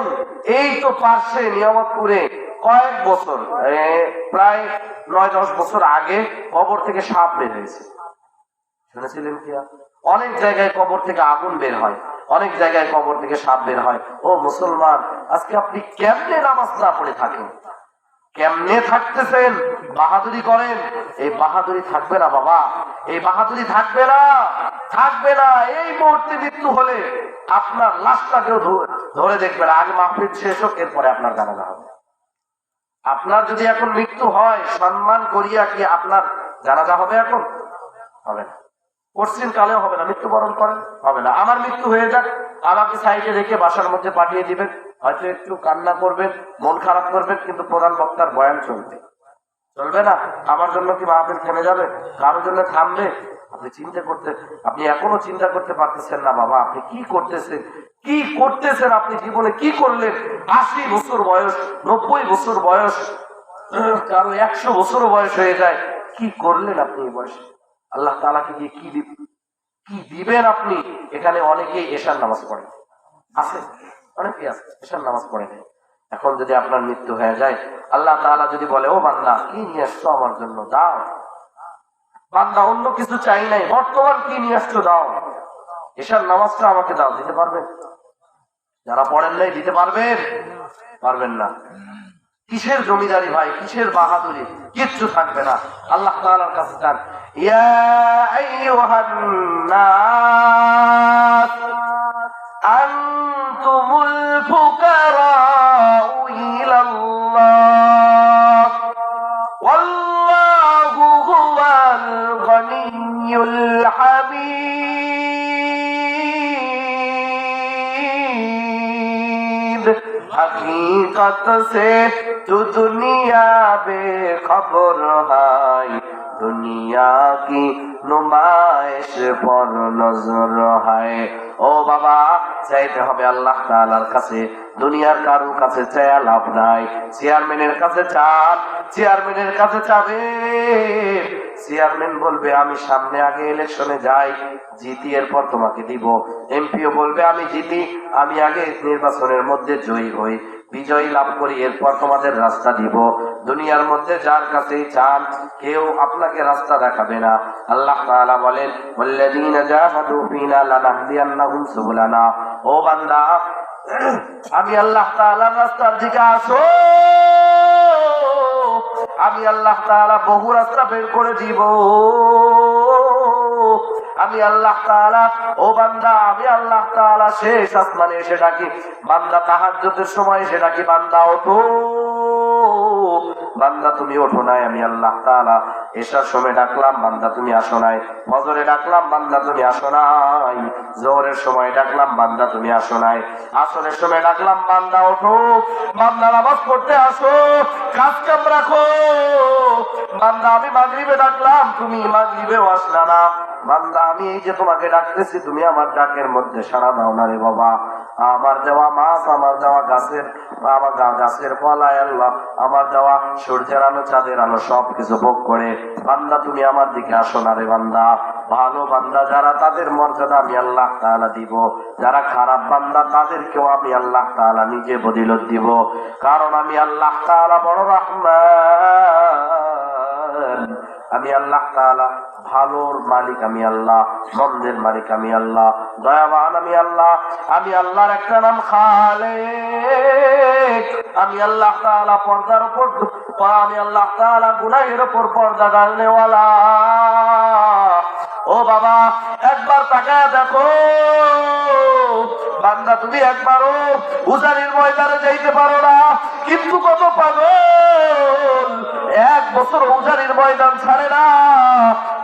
এই তো পার্শ্বে নিয়ামতপুরে কয়েক বছর, প্রায় 9-10 বছর আগে কবর থেকে সাপ বের হয়েছে, শুনেছিলেন কি? অনেক জায়গায় কবর থেকে আগুন বের হয়, অনেক জায়গায় কবর থেকে সাপ বের হয়। ও মুসলমান, আজকে আপনি কেমনে নামাজ না পড়ে থাকেন? কেমনে থাকতেছেন? বাহাদুরি করেন? এই বাহাদুরি থাকবে না বাবা, এই বাহাদুরি থাকবে না। এই মুহূর্তে মৃত্যু হলে আপনার লাশটা কেউ ধরে দেখবে না, আগে মাহফিল শেষ হোক, এরপরে আপনার জানাজা হবে। আপনার যদি এখন মৃত্যু হয়, সম্মান করিয়া কি আপনার জানাজা হবে? এখন হবে না, পশ্চিম কালেও হবে না, মৃত্যুবরণ করেন হবে না। আমার মৃত্যু হয়ে যাক, আমাকে সাইডে রেখে বাসার মধ্যে পাঠিয়ে দিবেন, হয়তো একটু কান্না করবেন, মন খারাপ করবেন, কিন্তু প্রধান বক্তার বয়ান চলবে না। আমার জন্য কি মাহফিল থেমে যাবে? কারোর জন্য থামবে? আপনি এখনো চিন্তা করতে পারতেছেন না বাবা, আপনি কি করতেছেন? আপনি জীবনে কি করলেন? 80 বছর বয়স, 90 বছর বয়স, কারো 100 বছর বয়স হয়ে যায়, কি করলেন আপনি এই বয়সে? আল্লাহ তাআলাকে দিয়ে কি দিবেন আপনি? এখানে অনেকেই এশার নামাজ পড়ে আছে, অনেকেই আছে এশার নামাজ পড়ে নেই। এখন যদি আপনার মৃত্যু হয়ে যায়, আল্লাহ তাআলা যদি বলে, ও বান্দা কি নিয়ে আসছো আমার জন্য, দাও। বান্দা অন্য কিছু চাই নাই, বর্তমান কি নিয়ে আসছো দাও, এশার নামাজটা আমাকে দাও। দিতে পারবেন? যারা পড়েন নাই দিতে পারবেন না। কিসের জমিদারি ভাই, কিসের বাহাদুরি? কিচ্ছু থাকবে না। আল্লাহ তাআলার কাছে চান, ইয়া আইয়ুহান নাস আনতুমুল ফুকারাউ ইলাল্লাহ ওয়াল্লাহু হুয়াল গনিয়্যুল হামিদ। हकीकत से तू दुनिया बेखबर है, दुनिया की नुमाइश पर नजर है। ও বাবা, চাইতে হবে আল্লাহ তাআলার কাছে, দুনিয়ার কারোর কাছে চাইয়া লাভ নাই। চেয়ারম্যানের কাছে চান, চেয়ারম্যানের কাছে চাবে, চেয়ারম্যান বলবে আমি সামনে আগে ইলেকশনে যাই, জিতি, এরপর তোমাকে দিব। এমপিও বলবে আমি জিতি, আমি আগে নির্বাচনের মধ্যে জয়ী হই, বিজয়ী লাভ করি, এরপর তোমাদের রাস্তা দিব। দুনিয়ার মধ্যে যার কাছেই চান, কেউ আপনাকে রাস্তা দেখাবে না। আল্লাহ তাআলা বলেন, ওয়াল্লাযীনা জাহাদু ফীনা লানাহদিয়ান্নাহুম সুবুলানা। ও বান্দা, আমি আল্লাহ তাআলার রাস্তার দিকে আসো, আমি আল্লাহ তাআলা বহু রাস্তা বের করে দিব। আমি আল্লাহ তাআলা, ও বান্দা, আমি আল্লাহ তাআলা শেষ আসমানে এসে ডাকি, বান্দা তাহাজ্জুদের সময় এসে ডাকি, বান্দা ওঠো, বান্দা তুমি ওঠো নাই। আমি আল্লাহ তাআলা এশার সময় ডাকলাম, বান্দা তুমি আসো নাই। ফজরে ডাকলাম, বান্দা তুমি আসো নাই। জোহরের সময় ডাকলাম, বান্দা তুমি আসো নাই। আসরের সময় ডাকলাম, বান্দা ওঠো, বান্দা নামাজ পড়তে আসো, কাজ কাম রাখো। বান্দা আমি মাগরিবে ডাকলাম, তুমি মাগরিবেও আসলা না। বান্দা আমি এই যে তোমাকে ডাকতেছি, তুমি আমার ডাকের মধ্যে সাড়া দাও না রে বাবা। আমার দেওয়া মাছ, আমার দেওয়া গাছের ফলায় আল্লাহ, আমার দেওয়া সূর্যের আলো, চাঁদের আলো সবকিছু ভোগ করে বান্দা তুমি আমার দিকে আসো না রে বান্দা। ভালো বান্দা যারা, তাদের মর্যাদা আমি আল্লাহ তাআলা দিব, যারা খারাপ বান্দা তাদেরকেও আমি আল্লাহ তাআলা নিজে বদিলত দিব। কারণ আমি আল্লাহ তাআলা বড় রহমান, আমি আল্লাহ তাআলা ভালোর মালিক, আমি আল্লাহ মন্দের মালিক, আমি আল্লাহ দয়াবান, আমি আল্লাহ। আমি আল্লাহর একটা নাম খালেক, আমি আল্লাহ তাআলা পর্দার উপর, আমি আল্লাহ তাআলা গুনাহের উপর পর্দা ডালনেওয়ালা। ও ও বাবা, একবার তাকায় দেখো বান্দা, তুমি একবারও উজানির ময়দানে যাইতে পারো না, কিন্তু কত পাগল এক বছর উজানির ময়দান ছাড়ে না।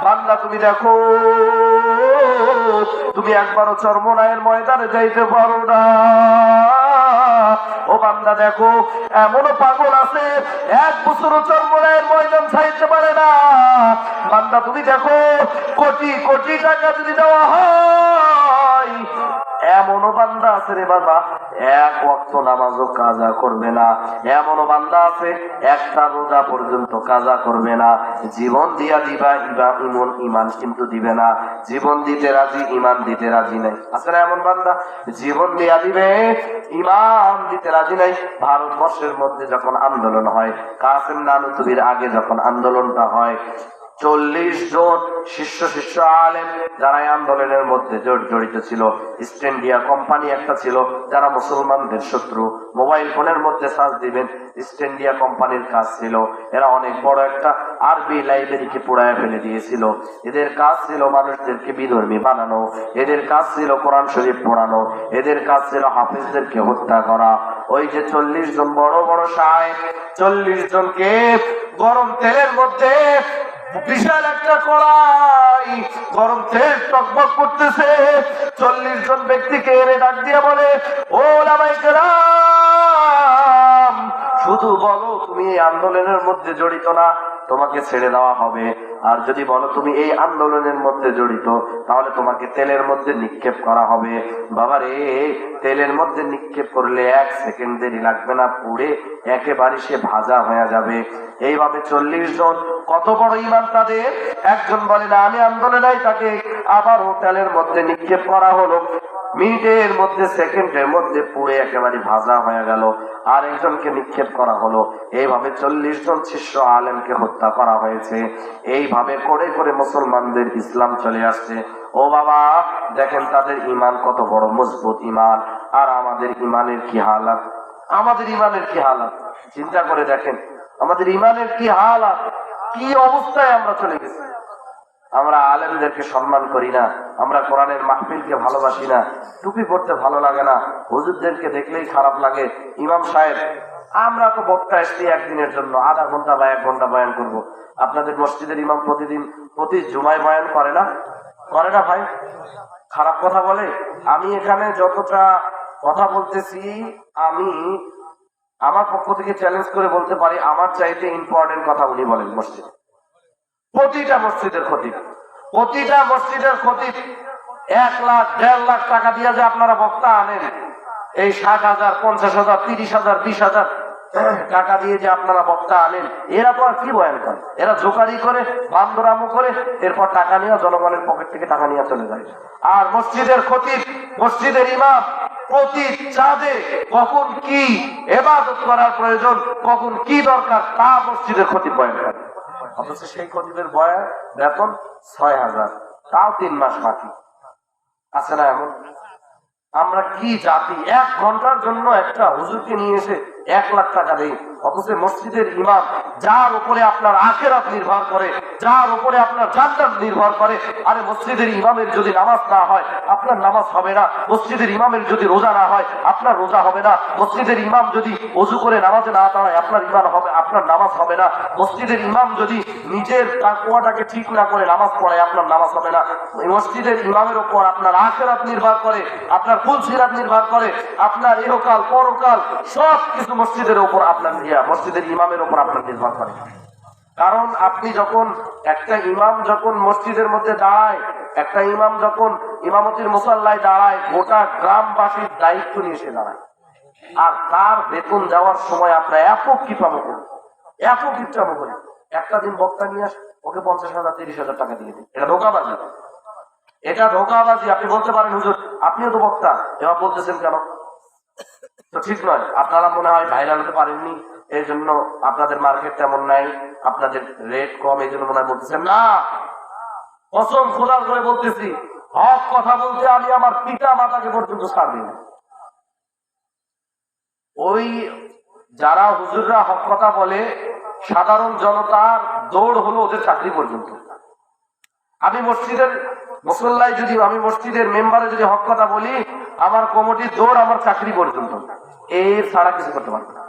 বান্দা তুমি দেখো, তুমি একবারও চরমনায়ের ময়দানে যাইতে পারো না। ও বান্দা দেখো, এমনও পাগল আছে এক বছরও চরমনায়ের ময়দান ছাড়তে পারে না। বান্দা তুমি দেখো, কোটি কোটি টাকা যদি দেওয়া হয়, এমনও বান্দা আছে রে বাবা এক ওয়াক্ত নামাজও কাজা করবে না। এমনও বান্দা আছে একটা রোজা পর্যন্ত কাজা করবে না। জীবন দিয়া দিবা ইমান কিন্তু দিবে না। জীবন দিতে রাজি, ইমান দিতে রাজি নাই। আছে না এমন বান্দা? জীবন দিয়া দিবে, ইমান দিতে রাজি নাই। ভারতবর্ষের মধ্যে যখন আন্দোলন হয়, কাসেম নানুতুবির আগে যখন আন্দোলনটা হয়, 40 জন শিষ্য আলেম যারা আন্দোলনের মধ্যে জড়িত ছিল। ইস্ট ইন্ডিয়া কোম্পানি একটা ছিল যারা মুসলমানদের শত্রু। মোবাইল ফোনের মধ্যে সার্চ দিবেন, ইস্ট ইন্ডিয়া কোম্পানির কাজ ছিল, এরা অনেক বড় একটা আরবি লাইব্রেরিকে পোড়ায় ফেলে দিয়েছিল। এদের কাজ ছিল মানুষদেরকে বিধর্মী বানানো, এদের কাজ ছিল কোরআন শরীফ পড়ানো, এদের কাজ ছিল হাফিজদেরকে হত্যা করা। ওই যে 40 জন বড় বড় সাহেব, 40 জনকে গরম তেলের মধ্যে বিশাল একটা কড়াই গরম তেল টকবক করতেছে, 40 জন ব্যক্তিকে এনে ডাক দিয়ে বলে, ও ওলামায়ে কেরাম, শুধু বলো তুমি এই আন্দোলনের মধ্যে জড়িত না, তোমাকে ছেড়ে দেওয়া হবে। আর যদি বলো তুমি এই আন্দোলনের মধ্যে জড়িত, তাহলে তোমাকে তেলের মধ্যে নিক্ষেপ করা হবে। বাবারে, তেলের মধ্যে নিক্ষেপ করলে 1 সেকেন্ড দেরি লাগবে না, পুড়ে একেবারে সে ভাজা হয়ে যাবে। এইভাবে 40 জন, কত বড় ইমান তাদের। একজন বলে না আমি আন্দোলনে নাই, তাকে আবারও তেলের মধ্যে নিক্ষেপ করা হলো। মিনিটের মধ্যে, সেকেন্ডের মধ্যে পুড়ে একেবারে ভাজা হয়ে গেল। আর একজনকে নিক্ষেপ করা হলো। এইভাবে 40 জন শিষ্য আলেমকে হত্যা করা হয়েছে। এইভাবে করে করে মুসলমানদের ইসলাম চলে আসছে। ও বাবা, দেখেন তাদের ইমান কত বড় মজবুত ইমান, আর আমাদের ইমানের কি হালাত, আমাদের ইমানের কি হালাত চিন্তা করে দেখেন, আমাদের ইমানের কি হালাত, কি অবস্থায় আমরা চলে গেছি। আমরা আলেমদেরকে সম্মান করি না, আমরা কোরআনের মাহফিলকে ভালোবাসি না, টুপি পড়তে ভালো লাগে না, হুজুরদেরকে দেখলেই খারাপ লাগে। ইমাম সাহেব, আমরা তো বক্তা এসছি একদিনের জন্য, আধা ঘন্টা বা 1 ঘন্টা বয়ান করব। আপনাদের মসজিদের ইমাম প্রতি জুমায় বয়ান করে না? করে না ভাই? খারাপ কথা বলে? আমি এখানে যতটা কথা বলতেছি, আমি আমার পক্ষ থেকে চ্যালেঞ্জ করে বলতে পারি, আমার চাইতে ইম্পর্টেন্ট কথা উনি বলেন মসজিদে। প্রতিটা মসজিদের খতিব, প্রতিটা মসজিদের খতিব 1 লাখ 1.5 লাখ টাকা দিয়ে যে আপনারা বক্তা আনেন, এই 60,000 50,000 30,000 20,000 টাকা দিয়ে যে আপনারা বক্তা আনেন, এরা তো আর কি বয়ান করে? এরা জোকারি করে, বান্দরামো করে, এরপর টাকা নিয়ে জনগণের পকেট থেকে টাকা নিয়ে চলে যায়। আর মসজিদের খতিব, মসজিদের ইমাম প্রতি চাঁদে কখন কি ইবাদত করার প্রয়োজন, কখন কি দরকার, তা মসজিদের খতিব বয়ান করে। অথচ সেই খতিবের বয়ান বেতন 6,000, তাও 3 মাস বাকি। আছে না এমন? আমরা কি জাতি, 1 ঘন্টার জন্য একটা হুজুরকে নিয়ে এসে 1 লাখ টাকা দেই। অথচ মসজিদের ইমাম, যার উপরে আপনার আখিরাত নির্ভর করে, যার উপরে আপনার জান্নাত নির্ভর করে, আরে মসজিদের ইমামের যদি নামাজ না হয় আপনার নামাজ হবে না, মসজিদের ইমামের যদি রোজা না হয় আপনার রোজা হবে না, মসজিদের ইমাম যদি ওযু করে নামাজে না দাঁড়ায় আপনার ইমান হবে, আপনার নামাজ হবে না, মসজিদের ইমাম যদি নিজের তাকওয়াটাকে ঠিক না করে নামাজ পড়ে আপনার নামাজ হবে না। মসজিদের ইমামের উপর আপনার আখিরাত নির্ভর করে, আপনার ফুলসিরাত নির্ভর করে, আপনার ইহকাল পরকাল সব কিছু মসজিদের উপর, আপনার মসজিদের ইমামের উপর আপনার নির্ভর করে। কারণ আপনি যখন, একটা ইমাম যখন মসজিদের মধ্যে দাঁড়ায়, একটা ইমাম যখন ইমামতির মুসাল্লায় দাঁড়ায়, গোটা গ্রামবাসীর দায়িত্ব নিয়ে সে দাঁড়ায়। আর তার বেতন দেওয়ার সময় আপনার এত কিপামো করি, এত কিপটামো করি। একটা দিন বক্তা নিয়ে আস, ওকে 50,000 30,000 টাকা দিয়ে দিন। এটা ধোঁকাবাজি, এটা ধোঁকাবাজি। আপনি বলতে পারেন হুজুর আপনিও তো বক্তা, এবার বলতেছেন কেন? তো ঠিক নয়। আপনারা মনে হয় ভাইরাল হতে পারেননি, এই জন্য আপনাদের মার্কেট তেমন নাই, আপনাদের রেট কম, এই জন্য মনে হয় বলতেছেন না। কসম খোদার করে বলতেছি, হক কথা বলতে আমি আমার পিতা মাতাকে পর্যন্ত ছাড় দিই না। ওই যারা হুজুররা হক কথা বলে, সাধারণ জনতার দৌড় হলো ওদের চাকরি পর্যন্ত। আমি মসজিদের মুসল্লায় যদি আমি মসজিদের মেম্বারে যদি হক কথা বলি, আমার কমিটির দৌড় আমার চাকরি পর্যন্ত, এর ছাড়া কিছু করতে পারবো না,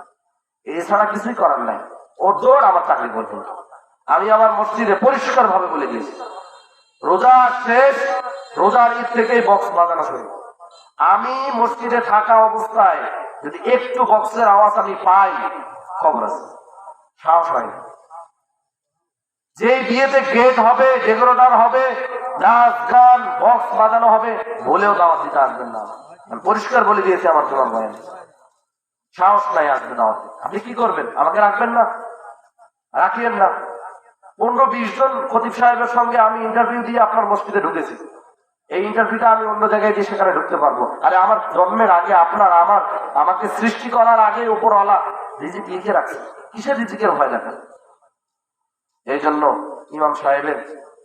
এছাড়া কিছুই করার নাই, ওর দৌড় আমার চাকরি পর্যন্ত। আমি আমার মসজিদে পরিষ্কার ভাবে বলে দিয়েছি, রোজা শেষ, রোজার ঈদ থেকেই বক্স বাজানো শুরু। আমি মসজিদে থাকা অবস্থায় যদি একটু বক্সের আওয়াজ আমি পাই, খবর আছে, সাহস হয়। যে বিয়েতে গেট হবে, ডেকোরেটর হবে, নাচ গান বক্স বাজানো হবে, বলেও দাওয়াত দিতে আসবেন না। আমি পরিষ্কার বলে দিয়েছি আমার তোমার বয়ান, সাহস নাই, আসবে দাওয়াত। আপনি কি করবেন? আমাকে রাখবেন না? রাখিয়েন না। 15-20 জন খতিব সাহেবের সঙ্গে আমি ইন্টারভিউ দিয়ে আপনার মসজিদে ঢুকেছি। এই ইন্টারভিউটা আমি অন্য জায়গায় দিয়ে সেখানে ঢুকতে পারবো? আরে আমার জন্মের আগে আপনার আমাকে সৃষ্টি করার আগে উপরওয়ালা রিজিক লিখে রাখছে, কিসের রিজিকের ভয় দেখেন? এই জন্য ইমাম সাহেবের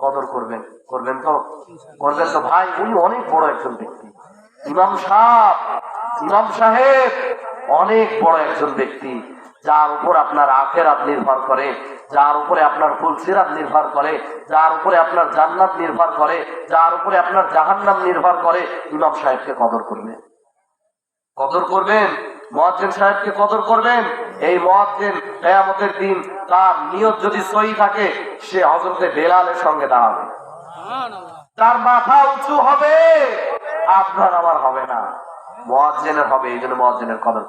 কদর করবেন, করবেন তো ভাই, উনি অনেক বড় একজন ব্যক্তি। ইমাম সাহেব অনেক বড় একজন ব্যক্তি, যার উপর আপনার আখিরাত নির্ভর করে, যার উপরে আপনার ফুলসিরাত নির্ভর করে, যার উপরে আপনার জান্নাত নির্ভর করে, যার উপরে আপনার জাহান্নাম নির্ভর করে। ইমাম সাহেবকে কদর করবেন, মুয়াজ্জিন সাহেবকে কদর করবেন। এই মুয়াজ্জিন কিয়ামতের দিন তার নিয়ত যদি সহি থাকে, সে হযরতে বেলালের সঙ্গে দাঁড়াবে, তার মাথা উঁচু হবে, আপনার আমার হবে না, মুয়াজ্জিনের হবে। এই জন্য মুয়াজ্জিনের কদর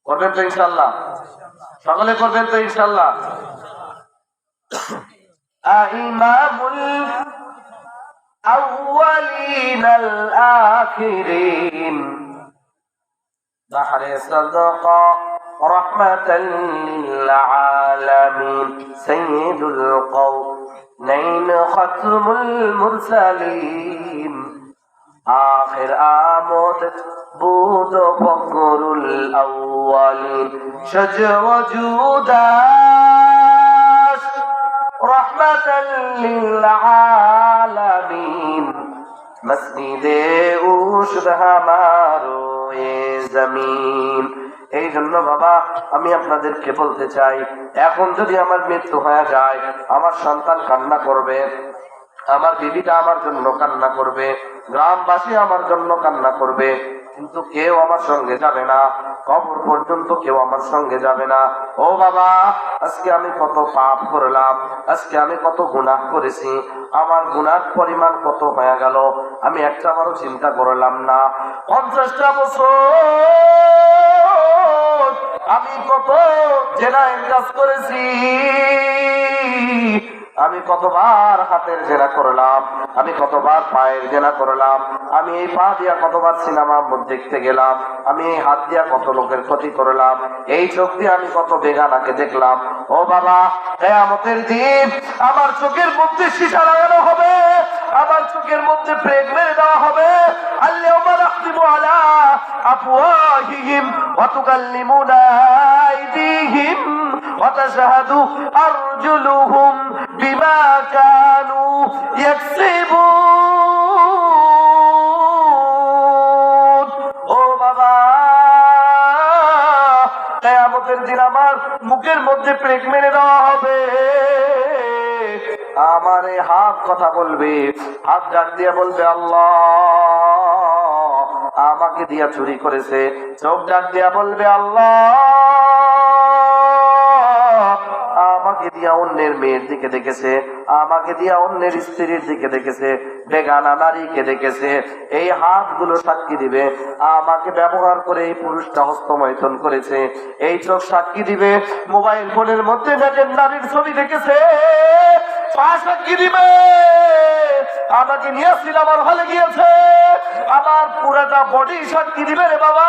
করবেন তো ইনশাআল্লাহ, সকলে করবেন তো ইনশাআল্লাহ। ইমামুল আউয়ালিন আল আখিরিন বাহরে সাদাকা রাহমাতাল লিল আলামিন সাইয়্যিদুল কাওনাইন খাতমুল মুরসালিন আখির আমদ بود فقر الأولين شج وجوداش رحمة للعالمين مسجد উশদ হামারো এ জমিন। এই জন্য বাবা আমি আপনাদেরকে বলতে চাই, এখন যদি আমার মৃত্যু হয়ে যায়, আমার সন্তান কান্না করবে, আমার বিবিটা আমার জন্য কান্না করবে, গ্রামবাসী আমার জন্য কান্না করবে, কিন্তু কেউ আমার সঙ্গে যাবে না, কবর পর্যন্ত কেউ আমার সঙ্গে যাবে না। ও বাবা, আজকে আমি কত পাপ করলাম, আজকে আমি কত গুনাহ করেছি, আমার গুনার পরিমাণ কত হয়ে গেল, আমি একটাবারও চিন্তা করলাম না। 50টা বছর আমি কত জেনায় কাজ করেছি, আমি কতবার হাতের জেনা করলাম, আমি কতবার পায়ের জেনা করলাম, আমি এই পা দিয়া কতবার সিনেমা দেখতে গেলাম, আমি এই হাত দিয়া কত লোকের ক্ষতি করলাম, এই চোখ দিয়ে আমি কত বেগানাকে দেখলাম। ও বাবা, কিয়ামতের দিন আমার চোখের মধ্যে সীসা লাগানো হবে, আমার চোখের মধ্যে ব্রেক মেরে দেওয়া হবে। আল-ইয়াওমা নাখতিমু আলা আফওয়াহিহিম ওয়া তুকাল্লিমুনা আইদিহিম ওয়া তাশহাদু আরজুলুহুম বিমা কানু ইয়াকসিবুন। ও বাবা, কিয়ামতের দিন আমার মুখের মধ্যে ব্রেক মেরে দেওয়া হবে, আমার এই হাত কথা বলবে, হাত ডাক দিয়ে বলবে আল্লাহ আমাকে দিয়া চুরি করেছে, চোখ ডাক দিয়া বলবে আল্লাহ আমাকে দিয়া অন্যের মেয়ের দিকে দেখেছে, আমাকে দিয়া অন্যের স্ত্রীর দিকে দেখেছে, বেগানা নারীকে দেখেছে। এই হাতগুলো সাক্ষী দিবে আমাকে ব্যবহার করে এই পুরুষটা হস্তমৈথুন করেছে। এই চোখ সাক্ষী দিবে মোবাইল ফোনের মধ্যে দেখেন নারীর ছবি দেখেছে। পা সাক্ষী দিবে আমাকে নিয়ে সিনেমার হলে গিয়েছে। আমার পুরাটা বডি সাক্ষী দিবে রে বাবা।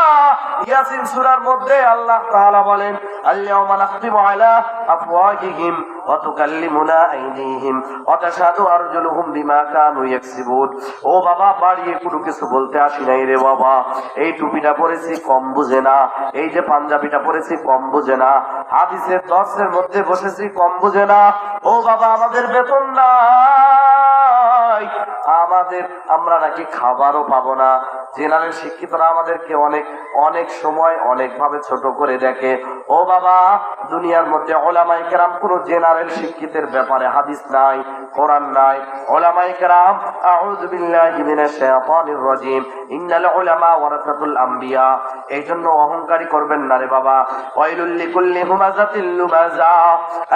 ইয়াসিন সূরার মধ্যে আল্লাহ তাআলা বলেন, আল-ইয়াওমা নাখতিমু আলা আফওয়াহিহিম ওয়া তুকাল্লিমুনা আইদিহিম ওয়া তাশহাদু আরজুলুহুম বিমা কানু ইয়াকসিবুন। ও বাবা, বাড়িয়ে কোনো কিছু বলতে আসি নাই রে বাবা। এই টুপিটা পরেছি কম বুঝে না, এই যে পাঞ্জাবিটা পরেছি কম বুঝে না, হাদিসের দর্শের মধ্যে বসেছি কম বুঝে না। ও বাবা, আমাদের বেতন নাই, ভাই আমরা নাকি খাবারও পাবো না। জেনারেল শিক্ষিতরা আমাদেরকে অনেক অনেক সময় অনেক ভাবে ছোট করে দেখে। ও বাবা, দুনিয়ার মধ্যে ওলামায়ে কেরাম কোন জেনারেল শিক্ষিতের ব্যাপারে হাদিস নাই, কোরআন নাই। ওলামায়ে কেরাম, আউযু বিল্লাহি মিনাশ শাইতানির রাজিম, ইন্নাল উলামা ওয়ারাসাতুল আম্বিয়া। এইজন্য অহংকারী করবেন না রে বাবা। ওয়াইলুল লিকুল্লি হুমাযাতিল লুমাযা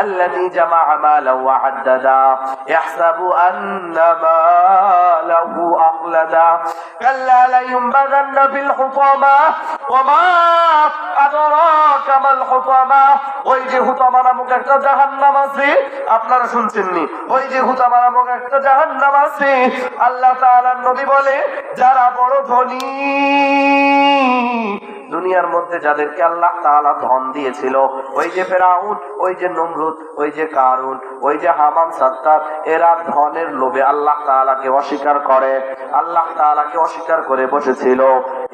আল্লাযী জামাআ মালান ওয়া আদ্দাদা ইয়াহসাবু আন্না মালাহু আখলাদা কাল্লা লায়ুনবাযান্না ফিল হুতামা ওয়া মা আদরাকা মাল হুতামা। ওই যে হুতামা নামক একটা জাহান্নাম আছে, আপনারা শুনছেননি? ওই যে হুতামা নামক একটা জাহান্নাম আছে। আল্লাহ তাআলার নবী বলে, যারা বড় ধনী, দুনিয়ার মধ্যে যাদেরকে আল্লাহ তাআলা ধন দিয়েছিল, ওই যে ফেরাউন, ওই যে নমরুদ, ওই যে কারুন, ওই যে হামান সাত্তার, এরা ধনের লোভে আল্লাহ তাআলাকে অস্বীকার করে, আল্লাহ তাআলাকে অস্বীকার করে বসেছিল।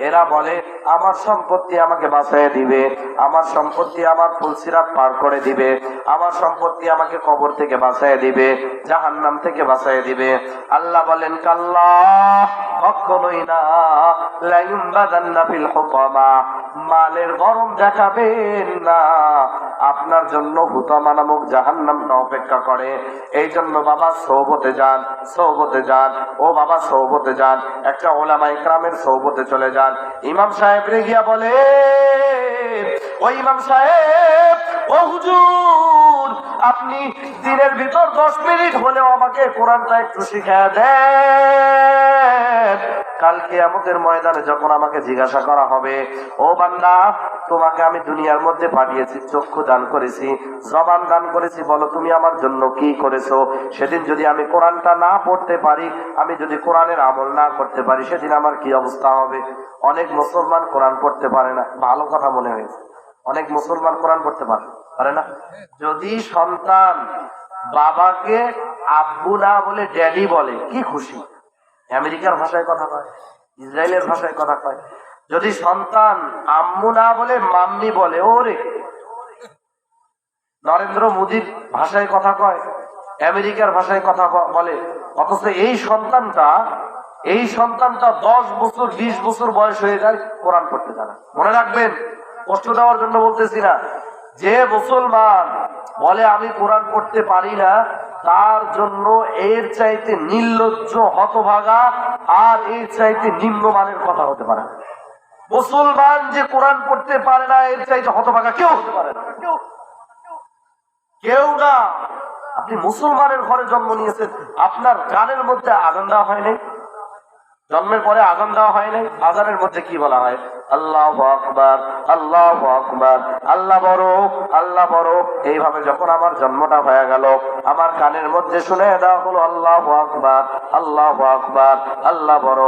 এরা বলে, আমার সম্পত্তি আমাকে বাঁচিয়ে দিবে, আমার সম্পত্তি আমার ফুলসিরাত পার করে দিবে, আমার সম্পত্তি আমাকে কবর থেকে বাঁচিয়ে দিবে, জাহান্নাম থেকে বাঁচিয়ে দিবে। আল্লাহ বলেন, কাল্লা, কখনোই না। লায়ুনবাযান্না ফিল হুতামা, মালের গরম দেখাবেন না, আপনার জন্য হুতামা নামক জাহান্নামটা অপেক্ষা করে। এই জন্য বাবা সওবতে যান, সওবতে যান, ও বাবা সওবতে যান, একটা উলামায়ে কেরামের সওবতে চলে যান। ইমাম সাহেব রে গিয়া বলে, ও ইমাম সাহেব, ও হুজুর, আপনি দিনের ভিতর 10 মিনিট হলেও আমাকে কোরআনটা একটু শিখিয়ে দেন। কাল কিয়ামতের ময়দানে যখন আমাকে জিজ্ঞাসা করা হবে, ও বান্দা, তোমাকে আমি দুনিয়ার মধ্যে পাঠিয়েছি, চক্ষু দান করেছি, জবান দান করেছি, বলো তুমি আমার জন্য কি করেছো? সেদিন যদি আমি কোরআনটা না পড়তে পারি, আমি যদি কোরআনের আমল না করতে পারি, সেদিন আমার কি অবস্থা হবে? অনেক মুসলমান কোরআন পড়তে পারে না, ভালো কথা মনে হয়েছে, অনেক মুসলমান কোরআন পড়তে পারে না। যদি সন্তান বাবাকে আব্বু না বলে ড্যাডি বলে, কি খুশি! আমেরিকার ভাষায় কথা কয়, ইসরায়েলের ভাষায় কথা কয়। যদি সন্তান আম্মু না বলে মাম্মি বলে, ওরে! নরেন্দ্র মোদীর ভাষায় কথা কয়, আমেরিকার ভাষায় কথা বলে, অথচ এই সন্তানটা 10 বছর 20 বছর বয়স হয়ে যায়, কোরআন পড়তে জানে। মনে রাখবেন, কষ্ট দেওয়ার জন্য বলতেছি না, যে মুসলমান বলে আমি কোরআন পড়তে পারি না, তার জন্য এর চাইতে নির্লজ্জ, হতভাগা আর এর চাইতে নিম্নমানের কথা হতে পারে না। মুসলমান যে কোরআন পড়তে পারে না, এর চাইতে হতভাগা কেউ হতে পারে না, কেউ না। আপনি মুসলমানের ঘরে জন্ম নিয়েছেন, আপনার কানের মধ্যে আজান দেওয়া হয় নাই? জন্মের পরে আজান দেওয়া হয় নাই? আজানের মধ্যে কি বলা হয়? আল্লাহু আকবার, আল্লাহু আকবার, আল্লাহ বড়, আল্লাহ বড়। এইভাবে যখন আমার জন্মটা হয়ে গেল, আমার কানের মধ্যে শুনে দেওয়া হলো আল্লাহু আকবার, আল্লাহু আকবার, আল্লাহ বড়,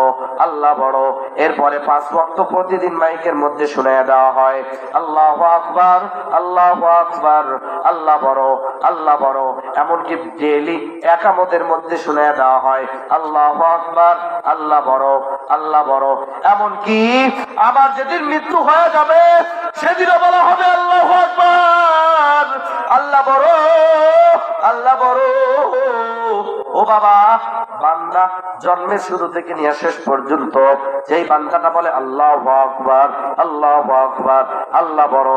আল্লাহ বড়। এরপরে 5 ওয়াক্ত প্রতিদিন মাইকের মধ্যে শুনে দেওয়া হয় আল্লাহু আকবার, আল্লাহু আকবার, আল্লাহ বড়, আল্লাহ বড়। এমনকি ডেইলি একামতের মধ্যে শুনে দেওয়া হয় আল্লাহু আকবার, আল্লাহ বড়, আল্লাহ বড়। এমনকি আমার যেদিন মৃত্যু হয়ে যাবে, সেদিনও বলা হবে আল্লাহু আকবার, আল্লাহ বড়, আল্লাহ বড়। ও বাবা, বান্দা জন্মের শুরু থেকে নিয়ে শেষ পর্যন্ত যেই বান্দাটা বলে আল্লাহু আকবার, আল্লাহু আকবার, আল্লাহ বড়,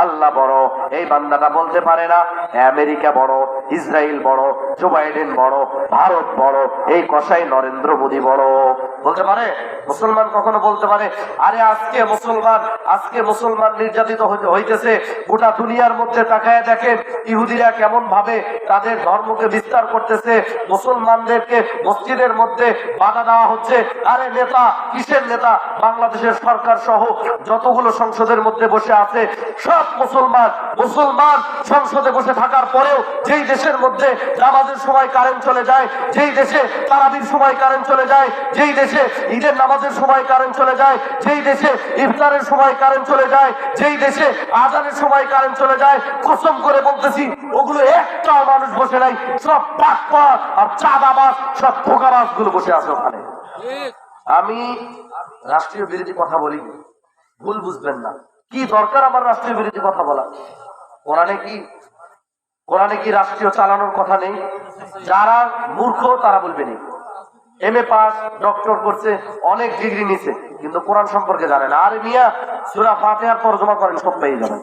আল্লাহ বড়, এই বান্দাটা বলতে পারে না আমেরিকা বড়, ইসরায়েল বড়, জো বাইডেন বড়, ভারত বড়, এই কসাই নরেন্দ্র মোদী বড়। বলতে পারে? মুসলমান কখনো বলতে পারে? আরে আজকে মুসলমান নির্যাতিত হইতেছে। গোটা দুনিয়ার মধ্যে তাকায় দেখেন, ইহুদিরা কেমন ভাবে তাদের ধর্মকে বিস্তার করতেছে, মুসলমানদেরকে মসজিদের মধ্যে বাধা দেওয়া হচ্ছে। আরে নেতা, কিসের নেতা? বাংলাদেশের সরকার সহ যতগুলো সংসদের মধ্যে বসে আছে, সব মুসলমান। সংসদে বসে থাকার পরেও যেই দেশের মধ্যে নামাজের সময় কারেন্ট চলে যায়, যেই দেশে তারাবির সময় কারেন্ট চলে যায়, যেই দেশে ঈদের নামাজের সময় কারেন্ট চলে যায়, যেই দেশে ইফতারের সময় কারেন্ট চলে যায়, যেই দেশে আজানের সময় কারেন্ট চলে যায়, কসম করে বলতেছি, ওগুলো একটাও মানুষ বসে নাই। সব পাটপার আর চাঁদাবাজ, সব ধোঁকাবাজ গুলো বসে আছে ওখানে। আমি রাষ্ট্রীয় বিরোধী কথা বলি, ভুল বুঝবেন না। কি দরকার আমার রাষ্ট্রীয় বিরোধী কথা বলা? কোরআনে কি রাষ্ট্রীয় চালানোর কথা নেই? যারা মূর্খ তারা বলবে নেই, MA পাস, ডক্টর করছে, অনেক ডিগ্রি নিছে, কিন্তু কোরআন সম্পর্কে জানে না। আরে মিয়া, সূরা ফাতিহার তরজমা করেন, সব পেয়ে যাবেন।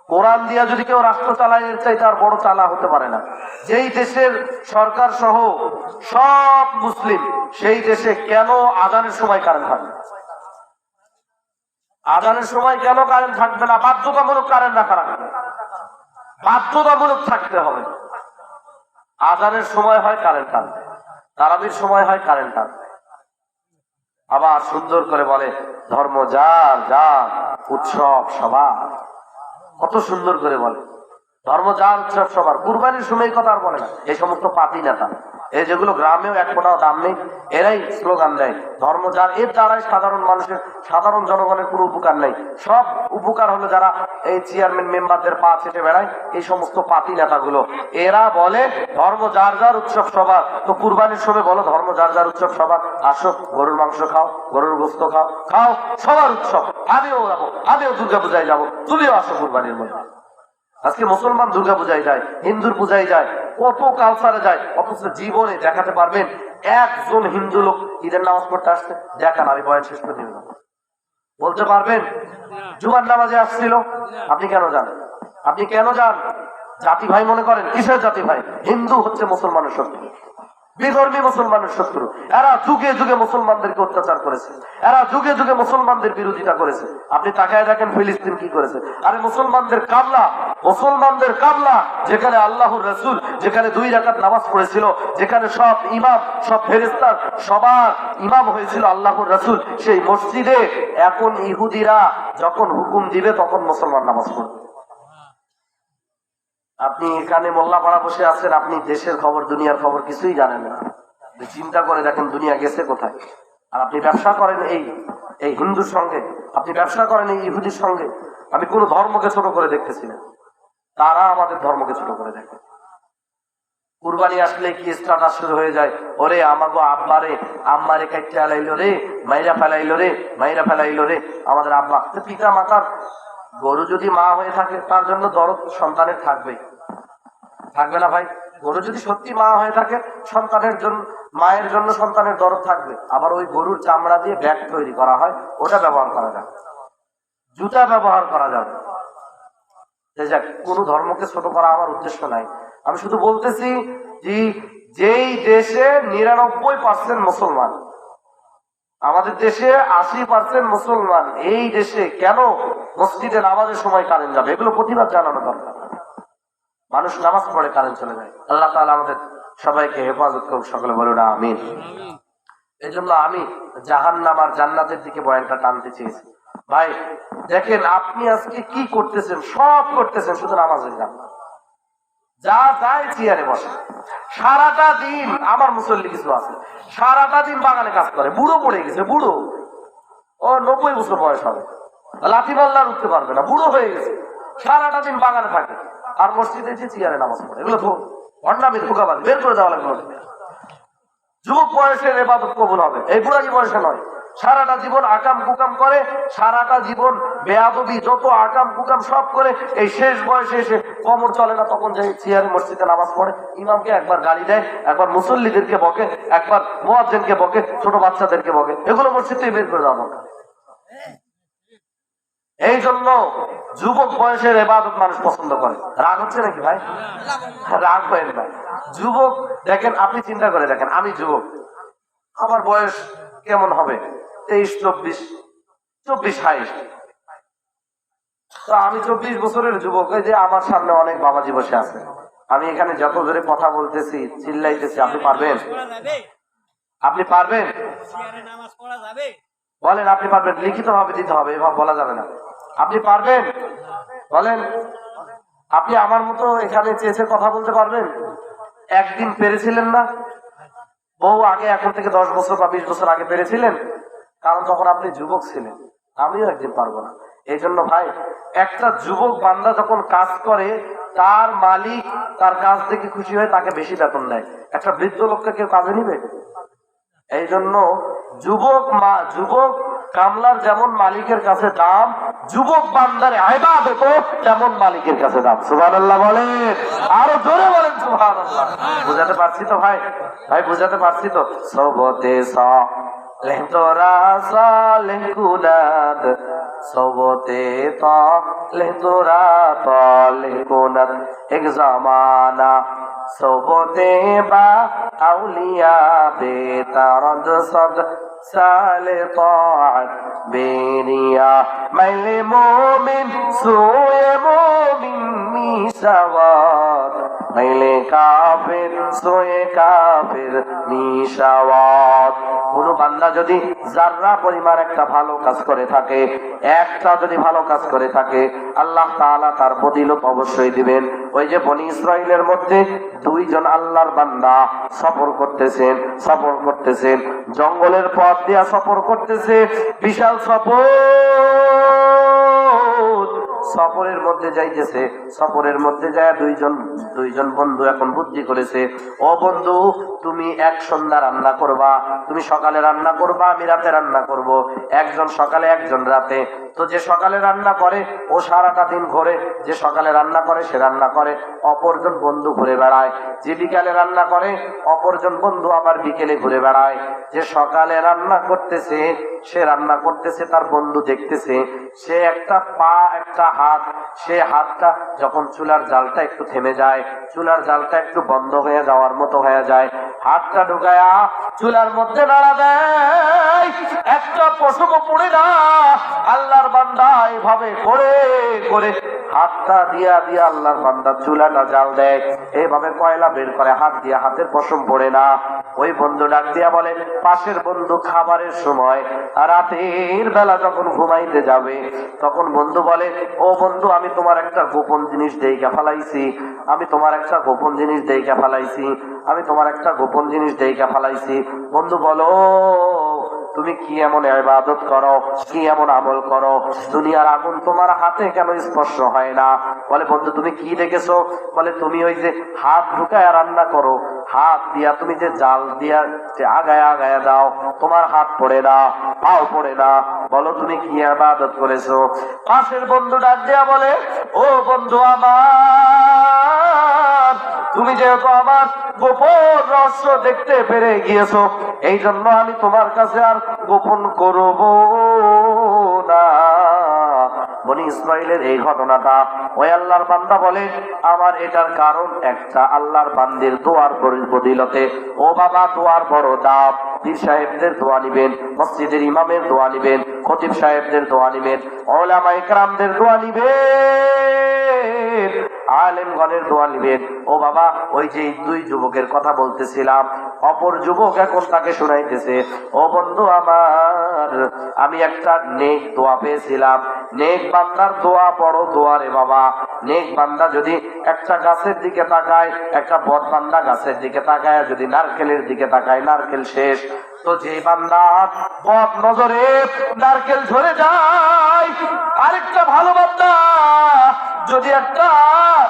কোরআন দিয়া যদি কেউ রাষ্ট্র চালায়, এর চাইতে আর বড় চালা হতে পারে না। যেই দেশের সরকার সহ সব মুসলিম, সেই দেশে কেন আজানের সময় কারেন্ট থাকবে? আজানের সময় কেন কারেন্ট থাকবে না? বাধ্যতামূলক কারেন্ট রাখা রাখবে, বাধ্যতামূলক থাকতে হবে। আজানের সময় হয় কারেন্ট থাকবে, তারাবির সময় হয় কারেন্ট থাকবে। আবার সুন্দর করে বলে ধর্ম যার যার, উৎসব সবার। কত সুন্দর করে বলে ধর্ম যার, উৎসব সবার। কুরবানির সময় কথা আর বলে না এই সমস্ত পাতি নেতা, এই যেগুলো গ্রামেও এক ফোঁটাও দাম নেই, এরাই স্লোগান দেয় ধর্ম যার। এর দ্বারাই সাধারণ মানুষের, সাধারণ জনগণের কোনো উপকার নেই। সব উপকার হলো যারা এই চেয়ারম্যান মেম্বারদের পা ছেটে বেড়ায়, এই সমস্ত পাতি নেতাগুলো। এরা বলে ধর্ম যার যার, উৎসব সবার। তো কুরবানির সময় বলো ধর্ম যার যার, উৎসব সবার। আসো, গরুর মাংস খাও, গরুর গোস্ত খাও, খাও, সবার উৎসব। আমিও যাবো, আমিও দুর্গা পূজায় যাবো, তুমিও আসো কুরবানির মধ্যে। আজকে মুসলমান দুর্গা পূজায় যায়, হিন্দুর পূজায় যায়, কত কালচারে যায়, অথচ জীবনে দেখাতে পারবেন একজন হিন্দু লোক ঈদের নামাজ পড়তে আসছে? দেখান, আমি বয়ান শেষ করে দিব। বলতে পারবেন জুমার নামাজে আসছিল? আপনি কেন যান? আপনি কেন যান? জাতি ভাই মনে করেন? কিসের জাতি ভাই? হিন্দু হচ্ছে মুসলমানের শত্রু, বিধর্মী মুসলমানের শত্রু। এরা যুগে যুগে মুসলমানদেরকে অত্যাচার করেছে, এরা যুগে যুগে মুসলমানদের বিরোধিতা করেছে। আপনি তাকায় দেখেন ফিলিস্তিন কি করেছে। আরে মুসলমানদের কাবলা, মুসলমানদের কাবলা, যেখানে আল্লাহর রাসূল, যেখানে 2 রাকাত নামাজ পড়েছিল, যেখানে সব ইমাম, সব ফেরেশতা, সবার ইমাম হয়েছিল আল্লাহর রাসূল, সেই মসজিদে এখন ইহুদিরা যখন হুকুম দিবে তখন মুসলমান নামাজ পড়বে। আপনি এখানে মোল্লাপাড়া বসে আছেন, আপনি দেশের খবর, দুনিয়ার খবর কিছুই জানেন না। চিন্তা করে দেখেন দুনিয়া গেছে কোথায়। আর আপনি ব্যবসা করেন এই হিন্দুর সঙ্গে, আপনি ব্যবসা করেন এই ইহুদির সঙ্গে। আমি কোন ধর্মকে ছোট করে দেখতেছি না, তারা আমাদের ধর্মকে ছোট করে দেখে। কুরবানি আসলে কি স্ট্যাটাস শুরু হয়ে যায়, ওরে আমাগো আব্বারে, আম্মারে কাইটে আলাইলো রে, মাইরা ফেলাইলো রে, মাইরা ফেলাইলো রে। আমাদের আব্বা, পিতা মাতার, গরু যদি মা হয়ে থাকে তার জন্য দরদ সন্তানের থাকবেই, থাকবে না ভাই? গরু যদি সত্যি মা হয়ে থাকে, সন্তানের জন্য, মায়ের জন্য সন্তানের দরদ থাকবে। আবার ওই গরুর চামড়া দিয়ে ব্যাগ তৈরি করা হয়, ওটা ব্যবহার করা যায়, জুতা ব্যবহার করা যাবে। কোন ধর্মকে ছোট করা আমার উদ্দেশ্য নাই। আমি শুধু বলতেছি যে যেই দেশে 99% মুসলমান, আমাদের দেশে 80% মুসলমান, এই দেশে কেন মসজিদে নামাজের সময় কারেন্ট যাবে? এগুলো প্রতিবাদ জানানো দরকার। মানুষ নামাজ পড়ে, কারেন্ট চলে যায়। আল্লাহ তাআলা আমাদের সবাইকে হেফাজত করুন, সকলে বলুন আমিন। এই জন্য আমি জাহান্নাম আর জান্নাতের দিকে বয়ানটা টানতে চেয়েছি। ভাই দেখেন, আপনি আজকে কি করতেছেন? সব করতেছেন, শুধু নামাজের যান না। যা যায় চেয়ারে বসে সারাটা দিন। আমার মুসল্লি কিছু আছে, সারাটা দিন বাগানে কাজ করে, বুড়ো পড়ে গেছে, বুড়ো, ও 90 বছর বয়স হবে, লাঠি মাল্লার উঠতে পারবে না, বুড়ো হয়ে গেছে, সারাটা দিন বাগানে থাকে, আর মসজিদে যে চেয়ারে নামাজ পড়ে। এগুলো তো অন্যামি, ধোকাবাজ, বের করে দেওয়া লাগবে। যুবক বয়সের ইবাদত কবুল হবে, এই বুড়ানি বয়সে নয়। সারাটা জীবন আকাম কুকাম করে, সারাটা জীবন বেয়াদবি, যত আকাম কুকাম সব করে, এই শেষ বয়সে এসে কোমর চলে না, তখন যে চেয়ারে মসজিদে নামাজ পড়ে, ইমামকে একবার গালি দেয়, একবার মুসল্লিদেরকে বকে, একবার মুয়াজ্জিনকে বকে, ছোট বাচ্চাদেরকে বকে। এগুলো মসজিদ থেকে বের করে দেওয়া দরকার। এই জন্য যুবক বয়সের ইবাদত মানুষ পছন্দ করে। রাগ হচ্ছে নাকি ভাই? রাগ হয় না। যুবক দেখেন, আপনি চিন্তা করে দেখেন, আমি যুবক, আমার বয়স কেমন হবে? 23, 24, 24 তো আমি 24 বছরের যুবক। এই যে আমার সামনে অনেক বাবাজি বসে আছে, আমি এখানে যত জোরে কথা বলতেছি, চিল্লাইতেছি, আপনি পারবেন? আপনি পারবেন? বলেন, আপনি পারবেন? লিখিত ভাবে দিতে হবে, এভাবে বলা যাবে না। আপনি পারবেন? বলেন। আপনি আমার মতো এখানে চেয়েছে কথা বলতে পারবেন? একদিন পেরেছিলেন না? বহু আগে, এখন থেকে 10 বছর বা 20 বছর আগে পেরেছিলেন, কারণ তখন আপনি যুবক ছিলেন। আমিও একদিন পারবো না। এই জন্য ভাই, একটা যুবক বান্দা যখন কাজ করে, তার মালিক তার কাজ দেখে খুশি হয়ে তাকে বেশি বেতন দেয়। একটা বৃদ্ধ লোককে কেউ কাজে নিবে? এই জন্য যুবক কামলার যেমন মালিকের কাছে দাম, যুবক বান্দার ইবাদত তেমন মালিকের কাছে দাম। সুবহানাল্লাহ বলেন, আরো জোরে বলেন সুবহানাল্লাহ। বুঝাতে পারছি তো ভাই? ভাই বুঝাতে পারছি তো? সবতে সা লেহতরা সালেহ কুনাদ, সবতে তা লেহতরা তালেহ কুনাদ, এক জামানা সবতে বা আউলিয়া বেতারদ সদ সালে তাআত বেরিয়া মাইলে মুমিন সোয়ে মুমিন মিসাওয়াত, মাইলে কাফির সোয়ে কাফির মিসাওয়াত। কোন বান্দা যদি যাররা পরিমাণ একটা ভালো কাজ করে থাকে, একটা যদি ভালো কাজ করে থাকে, আল্লাহ তাআলা তার ফজিলত অবশ্যই দিবেন। ওই যে বনি ইসরাইলের মধ্যে দুইজন আল্লাহর বান্দা সফর করতেছেন, জঙ্গলের পথ দিয়া সফর করতেছে, বিশাল সফরের মধ্যে যাইতেছে। সফরের মধ্যে যায় দুইজন বন্ধু এখন বুদ্ধি করেছে, ও বন্ধু তুমি এক সন্ধ্যা রান্না করবা, তুমি সকালে রান্না করবা, আমি রাতে রান্না করব। একজন সকালে একজন রাতে। তো যে সকালে রান্না করে ও সারাটা দিন ঘোরে, যে সকালে রান্না করে সে রান্না করে, অপরজন বন্ধু ঘুরে বেড়ায়। যে বিকালে রান্না করে অপরজন বন্ধু আবার বিকেলে ঘুরে বেড়ায়। যে সকালে রান্না করতেছে সে রান্না করতেছে, তার বন্ধু দেখতেছে, সে একটা পা একটা হাত, সে হাতটা যখন চুলার জালটা একটু থেমে যায়, চুলার জালটা একটু বন্ধ হয়ে যাওয়ার মতো হয়ে যায়, হাতটা ঢুকায়া চুলার মধ্যে নাড়া দেয়, একটা পশম পড়ে না। আল্লাহর বান্দা এইভাবে করে করে হাতটা দিয়া দিয়া আল্লাহর বান্দা চুলাটা জাল দেয়, এইভাবে কয়লা বের করে হাত দিয়া, হাতের পশম পড়ে না। ওই বন্ধু ডাক দিয়া বলে, পাশের বন্ধু খাবারের সময় রাতের বেলা যখন ঘুমাইতে যাবে, তখন বন্ধু বলে, ও বন্ধু আমি তোমার একটা গোপন জিনিস দেইখা ফেলাইছি, আমি তোমার একটা গোপন জিনিস দেইখা ফেলাইছি, আমি তোমার একটা গোপন জিনিস দেইখা ফেলাইছি। বন্ধু বলো, তুমি কি এমন ইবাদত করো, কি এমন আমল করো, দুনিয়ার আগুন তোমার হাতে কেন স্পর্শ হয় না? বলে, বন্ধু তুমি কি দেখেছো? বলে, তুমি ওই যে হাত ঢুকায় রান্না করো, হাত দিয়া তুমি যে জাল দিয়া আগায় আগায় দাও, তোমার হাত পড়ে না, পাও পড়ে না। বলো তুমি কি ইবাদত করেছো? পাশের বন্ধু ডাক দিয়া বলে, ও বন্ধু আমার, তুমি যেহেতু আমার গোপন রহস্য দেখতে পেরে গিয়েছো, এই জন্য আমি তোমার কাছে আর গোপন করব না। বনি ইসরাইলের এই ঘটনাটা ওই আল্লাহর বান্দা বলে, আমার এটার কারণ একটা, আল্লাহর বান্দির দোয়ার বদিলতে। ও বাবা, দোয়ার বড় দাম। পীর সাহেবদের দোয়া নিবেন, মসজিদের ইমামের দোয়া নিবেন, খতিব সাহেবদের দোয়া নিবেন, উলামা ইকরামদের দোয়া নিবেন, আলেমগণের দোয়া নিবেন। ও বাবা, ওই যে দুই যুবকের কথা বলতেছিলাম, অপর যুবক এখন তাকে শুনাইতেছে, ও বন্ধু আমার, আমি একটা নেক দোয়া পেয়েছিলাম। নেক বান্দার দোয়া বড় দোয়া রে বাবা। নেক বান্দা যদি একটা গাছের দিকে তাকায়, একটা বদ বান্দা গাছের দিকে তাকায়, যদি নারকেলের দিকে তাকায়, নারকেল শেষ। তো যে বান্দা বদ নজরে নারকেল ঝরে যায়, আরেকটা ভালো বান্দা যদি একটা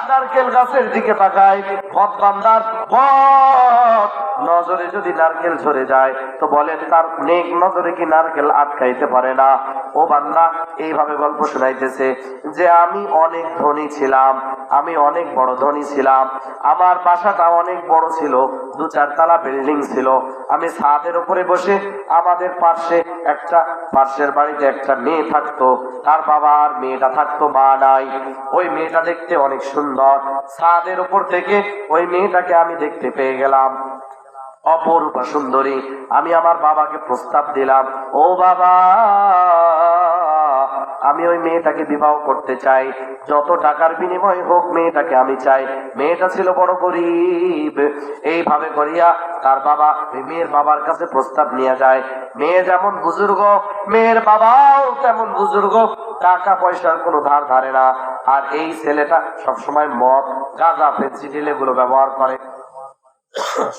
নারকেল গাছের দিকে তাকায়, বদ বান্দার বদ নজরে যদি নারকেল ঝরে যায়, তো বলেন তার নেক নজরে কি নারকেল আটকাইতে পারে না? ও বান্দা এইভাবে গল্প শোনাইতেছে যে আমি অনেক ধনী ছিলাম, আমি অনেক বড় ধনী ছিলাম, আমার বাসাটা অনেক বড় ছিল, 2-4 তলা বিল্ডিং ছিল। আমি ছাদের উপরে বসে, আমাদের পাশের বাড়িতে একটা মেয়ে থাকতো, তার বাবা আর মেয়েটা থাকতো, মা নাই। ওই মেয়েটা দেখতে অনেক সুন্দর, ছাদের উপর থেকে ওই মেয়েটাকে আমি দেখতে পেয়ে গেলাম, অপরূপা সুন্দরী। আমি আমার বাবাকে প্রস্তাব দিলাম, ও বাবা, আমি ওই মেয়েটাকে বিবাহ করতে চাই, যত টাকার বিনিময় হোক মেয়েটাকে আমি চাই। মেয়েটা ছিল বড় গরিব। এইভাবে করিয়া তার বাবা মেয়ের বাবার কাছে প্রস্তাব নিয়ে যায়। মেয়ে যেমন বুজুর্গ, মেয়ের বাবাও তেমন বুজুর্গ, টাকা পয়সার কোনো ধার ধারে না। আর এই ছেলেটা সবসময় মদ, গাঁজা, ফেন্সিডিল এগুলো ব্যবহার করে,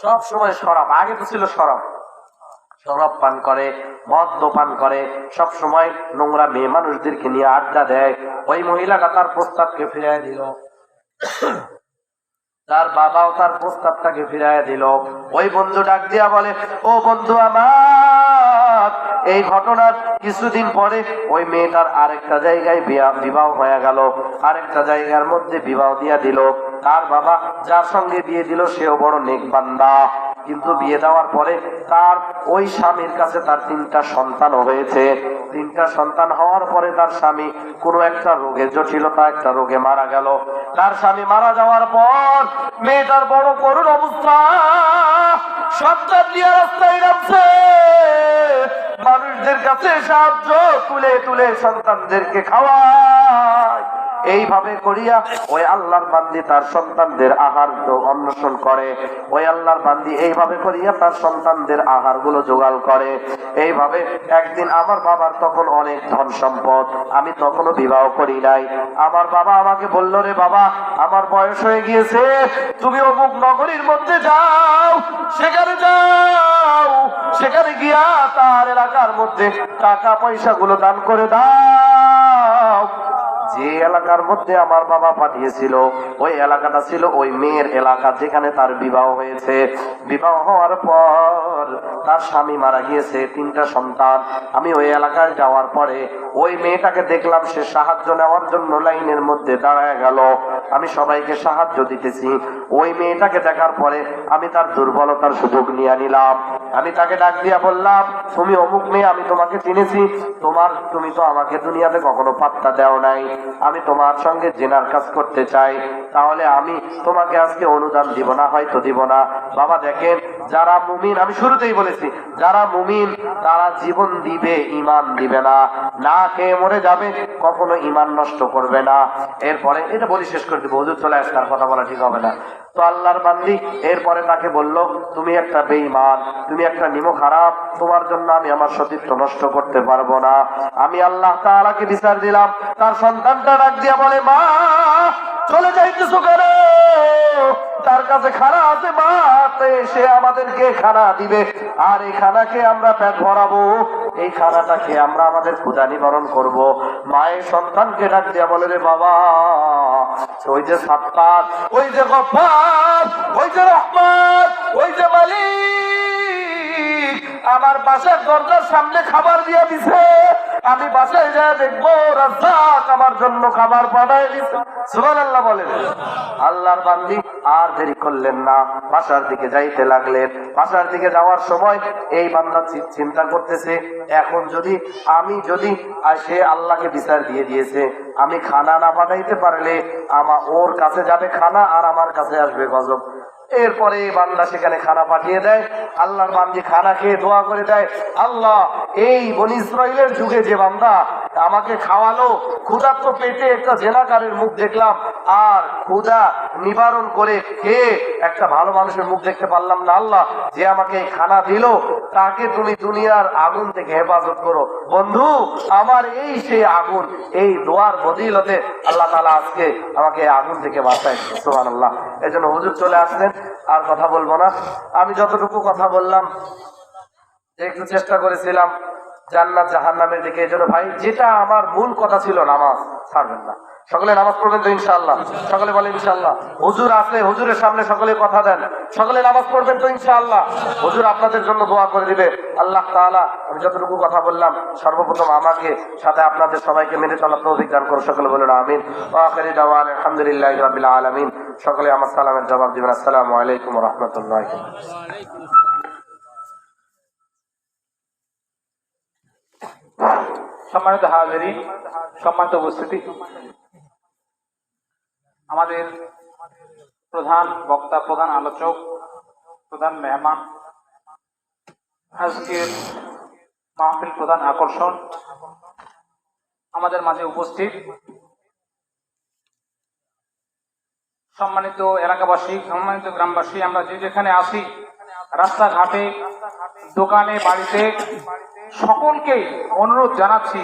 সব সময় শরাব, আগে তো ছিল শরাব, শরাব পান করে, মদ পান করে, সব সময় নোংরা মেয়ে মানুষদেরকে নিয়ে আড্ডা দেয়। ওই মহিলাটা তার প্রস্তাবকে ফিরিয়ে দিল, তার বাবাও তার প্রস্তাবটাকে ফিরাইয়া দিল। ওই বন্ধু ডাক দিয়া বলে, ও বন্ধু আমার, এই ঘটনার কিছুদিন পরে ওই মেয়েটার আরেকটা জায়গায় বিবাহ হয়ে গেল, আরেকটা জায়গার মধ্যে বিবাহ দিয়া দিল। তার বাবা যার সঙ্গে বিয়ে দিল সেও বড় নেক বান্দা, কিন্তু বিয়ে দেওয়ার পরে তার ওই স্বামীর কাছে তার 3টা সন্তানও হয়েছে। 3টা সন্তান হওয়ার পরে তার স্বামী কোনো একটা রোগে জটিলতা একটা রোগে মারা গেল। তার স্বামী মারা যাওয়ার পর মেয়েটার বড় করুণ অবস্থা, সন্তান নিয়ে রাস্তায় নামছে, মানুষদের কাছে সাহায্য তুলে তুলে সন্তানদেরকে খাওয়ায়। এইভাবে করিয়া ওই আল্লাহর বান্দি তার সন্তানদের আহার অন্বেষণ করে, ওই আল্লাহর বান্দি এইভাবে করিয়া তার সন্তানদের আহার গুলো জোগাড় করে। এইভাবে একদিন আমার বাবার তখন অনেক ধন সম্পদ, আমি তখনও বিবাহ করি নাই। আমার বাবা আমাকে বলল, রে বাবা, আমার বয়স হয়ে গিয়েছে, তুমি অমুক নগরীর মধ্যে যাও, সেখানে যাও, সেখানে গিয়া তার এলাকার মধ্যে টাকা পয়সা গুলো দান করে দাও। যে এলাকার মধ্যে আমার বাবা পাঠিয়েছিল ওই এলাকাটা ছিল ওই মেয়ের এলাকা যেখানে তার বিবাহ হয়েছে। বিবাহ হওয়ার পর তার স্বামী মারা গিয়েছে, 3টা সন্তান। আমি ওই এলাকায় যাওয়ার পরে ওই মেয়েটাকে দেখলাম, সে সাহায্য নেওয়ার জন্য লাইনের মধ্যে দাঁড়ায় গেল। আমি সবাইকে সাহায্য দিতেছি। ওই মেয়েটাকে দেখার পরে আমি তার দুর্বলতার সুযোগ নিয়ে নিলাম। আমি তাকে ডাক দিয়া বললাম, তুমি অমুক মেয়ে, আমি তোমাকে চিনেছি, তুমি তো আমাকে দুনিয়াতে কখনো পাত্তা দেও নাই, আমি তোমার সঙ্গে জেনার কাজ করতে চাই, তাহলে আমি তোমাকে আজকে অনুদান দিব না, হয়তো দিব না। বাবা দেখেন, যারা মুমিন, আমি শুরুতেই বলেছি, যারা মুমিন তারা জীবন দিবে, ইমান দিবে না, না খেয়ে মরে যাবে, কখনো ইমান নষ্ট করবে না। এরপরে এটা বলি শেষ করে দিব, হুজুর চলে আসছে, আর কথা বলা ঠিক হবে না। তো আল্লাহর বান্দি এরপরে তাকে বলল, তুমি একটা বেঈমান, তুমি একটা নিমক হারাম, তোমার জন্য আমি আমার সতীত্ব নষ্ট করতে পারবো না। আমি আল্লাহ তাআলাকে বিচার দিলাম। তার সন্তানটা ডাক দিয়া বলে, মা চলে যাইতেছো কেন? তার কাছে খানা আছে, মা সে আমাদেরকে খানা দিবে, আর এই খানাকে আমরা পেট ভরাবো, এই খানাটাকে আমরা আমাদের ক্ষুধা নিবারণ করব। মায়ের সন্তানকে ডাক দিয়া বলে, রে বাবা, ওই যে সাত্তার, ওই যে গফফার, ওই যে রহমান, ওই যে মালিক আমার বাসার দরজার সামনে খাবার দিয়ে দিছে, আমি বাসায় যা দেখবো রাজ্জাক আমার জন্য খাবার পাঠায় দিছে। সুবহানাল্লাহ বলেন। আল্লাহর বান্দি আর দেরি করলেন না, বাসার দিকে যাইতে লাগলেন। বাসার দিকে যাওয়ার সময় এই বান্দা চিন্তা করতেছে, এখন যদি সে আল্লাহকে বিচার দিয়ে দিয়েছে, আমি খানা না পাঠাইতে পারলে ওর কাছে যাবে খানা, আর আমার কাছে আসবে গজব। এরপরে বান্দা সেখানে খানা পাঠিয়ে দেয়। আল্লাহর বান্দি খানা খেয়ে দোয়া করে দেয়, আল্লাহ, এই বনী ইসরাইলের যুগে যে বান্দা আমাকে খাওয়ালো, ক্ষুধার্ত পেটে একটা জেনাকারের মুখ দেখলাম, আর ক্ষুধা নিবারণ করে খেয়ে একটা ভালো মানুষের মুখ দেখতে পারলাম না। আল্লাহ, যে আমাকে এই খানা দিল তাকে তুমি দুনিয়ার আগুন থেকে হেফাজত করো। বন্ধু আমার, এই সেই আগুন, এই দোয়ার বদিলতে আল্লাহ তাআলা আজকে আমাকে আগুন থেকে বাঁচায়। সুবহানাল্লাহ। এই জন্য হুজুর চলে আসলেন, আর কথা বলবো না। আমি যতটুকু কথা বললাম, একটু চেষ্টা করেছিলাম জান্নাত জাহান্নামের দিকে। এই জন্য ভাই, যেটা আমার মূল কথা ছিল, নামাজ ছাড়বেন না। সকলে নামাজ পড়বেন তো ইনশাআল্লাহ? সকলে বলেন ইনশাআল্লাহ। হুজুর আসলে হুজুরের সামনে সকলে কথা দেন, সকলে নামাজ পড়বেন তো ইনশাআল্লাহ? হুজুর আপনাদের জন্য দোয়া করে দিবে। আল্লাহ তাআলা আমি যতটুকু কথা বললাম, সর্বপ্রথম আমাকে সাথে আপনাদের সবাইকে মেনে চলার তৌফিক দান করুন। সকলে বলেন আমিন। ওয়া আখিরু দাওয়ানা আলহামদুলিল্লাহি রাব্বিল আলামিন। সকলে আমার সালামের জবাব দিবেন। আসসালামু আলাইকুম ওয়া রাহমাতুল্লাহি। সম্মানিত হাজিরিন, সম্মানিত উপস্থিতি, আমাদের প্রধান বক্তা, প্রধান আলোচক, প্রধান মেহমান, আজকের মাহফিল প্রধান আকর্ষণ, আমাদের মাঝে উপস্থিত সম্মানিত এলাকাবাসী, সম্মানিত গ্রামবাসী, আমরা যে যেখানে আসি, রাস্তাঘাটে, দোকানে, বাড়িতে, সকলকে অনুরোধ জানাচ্ছি।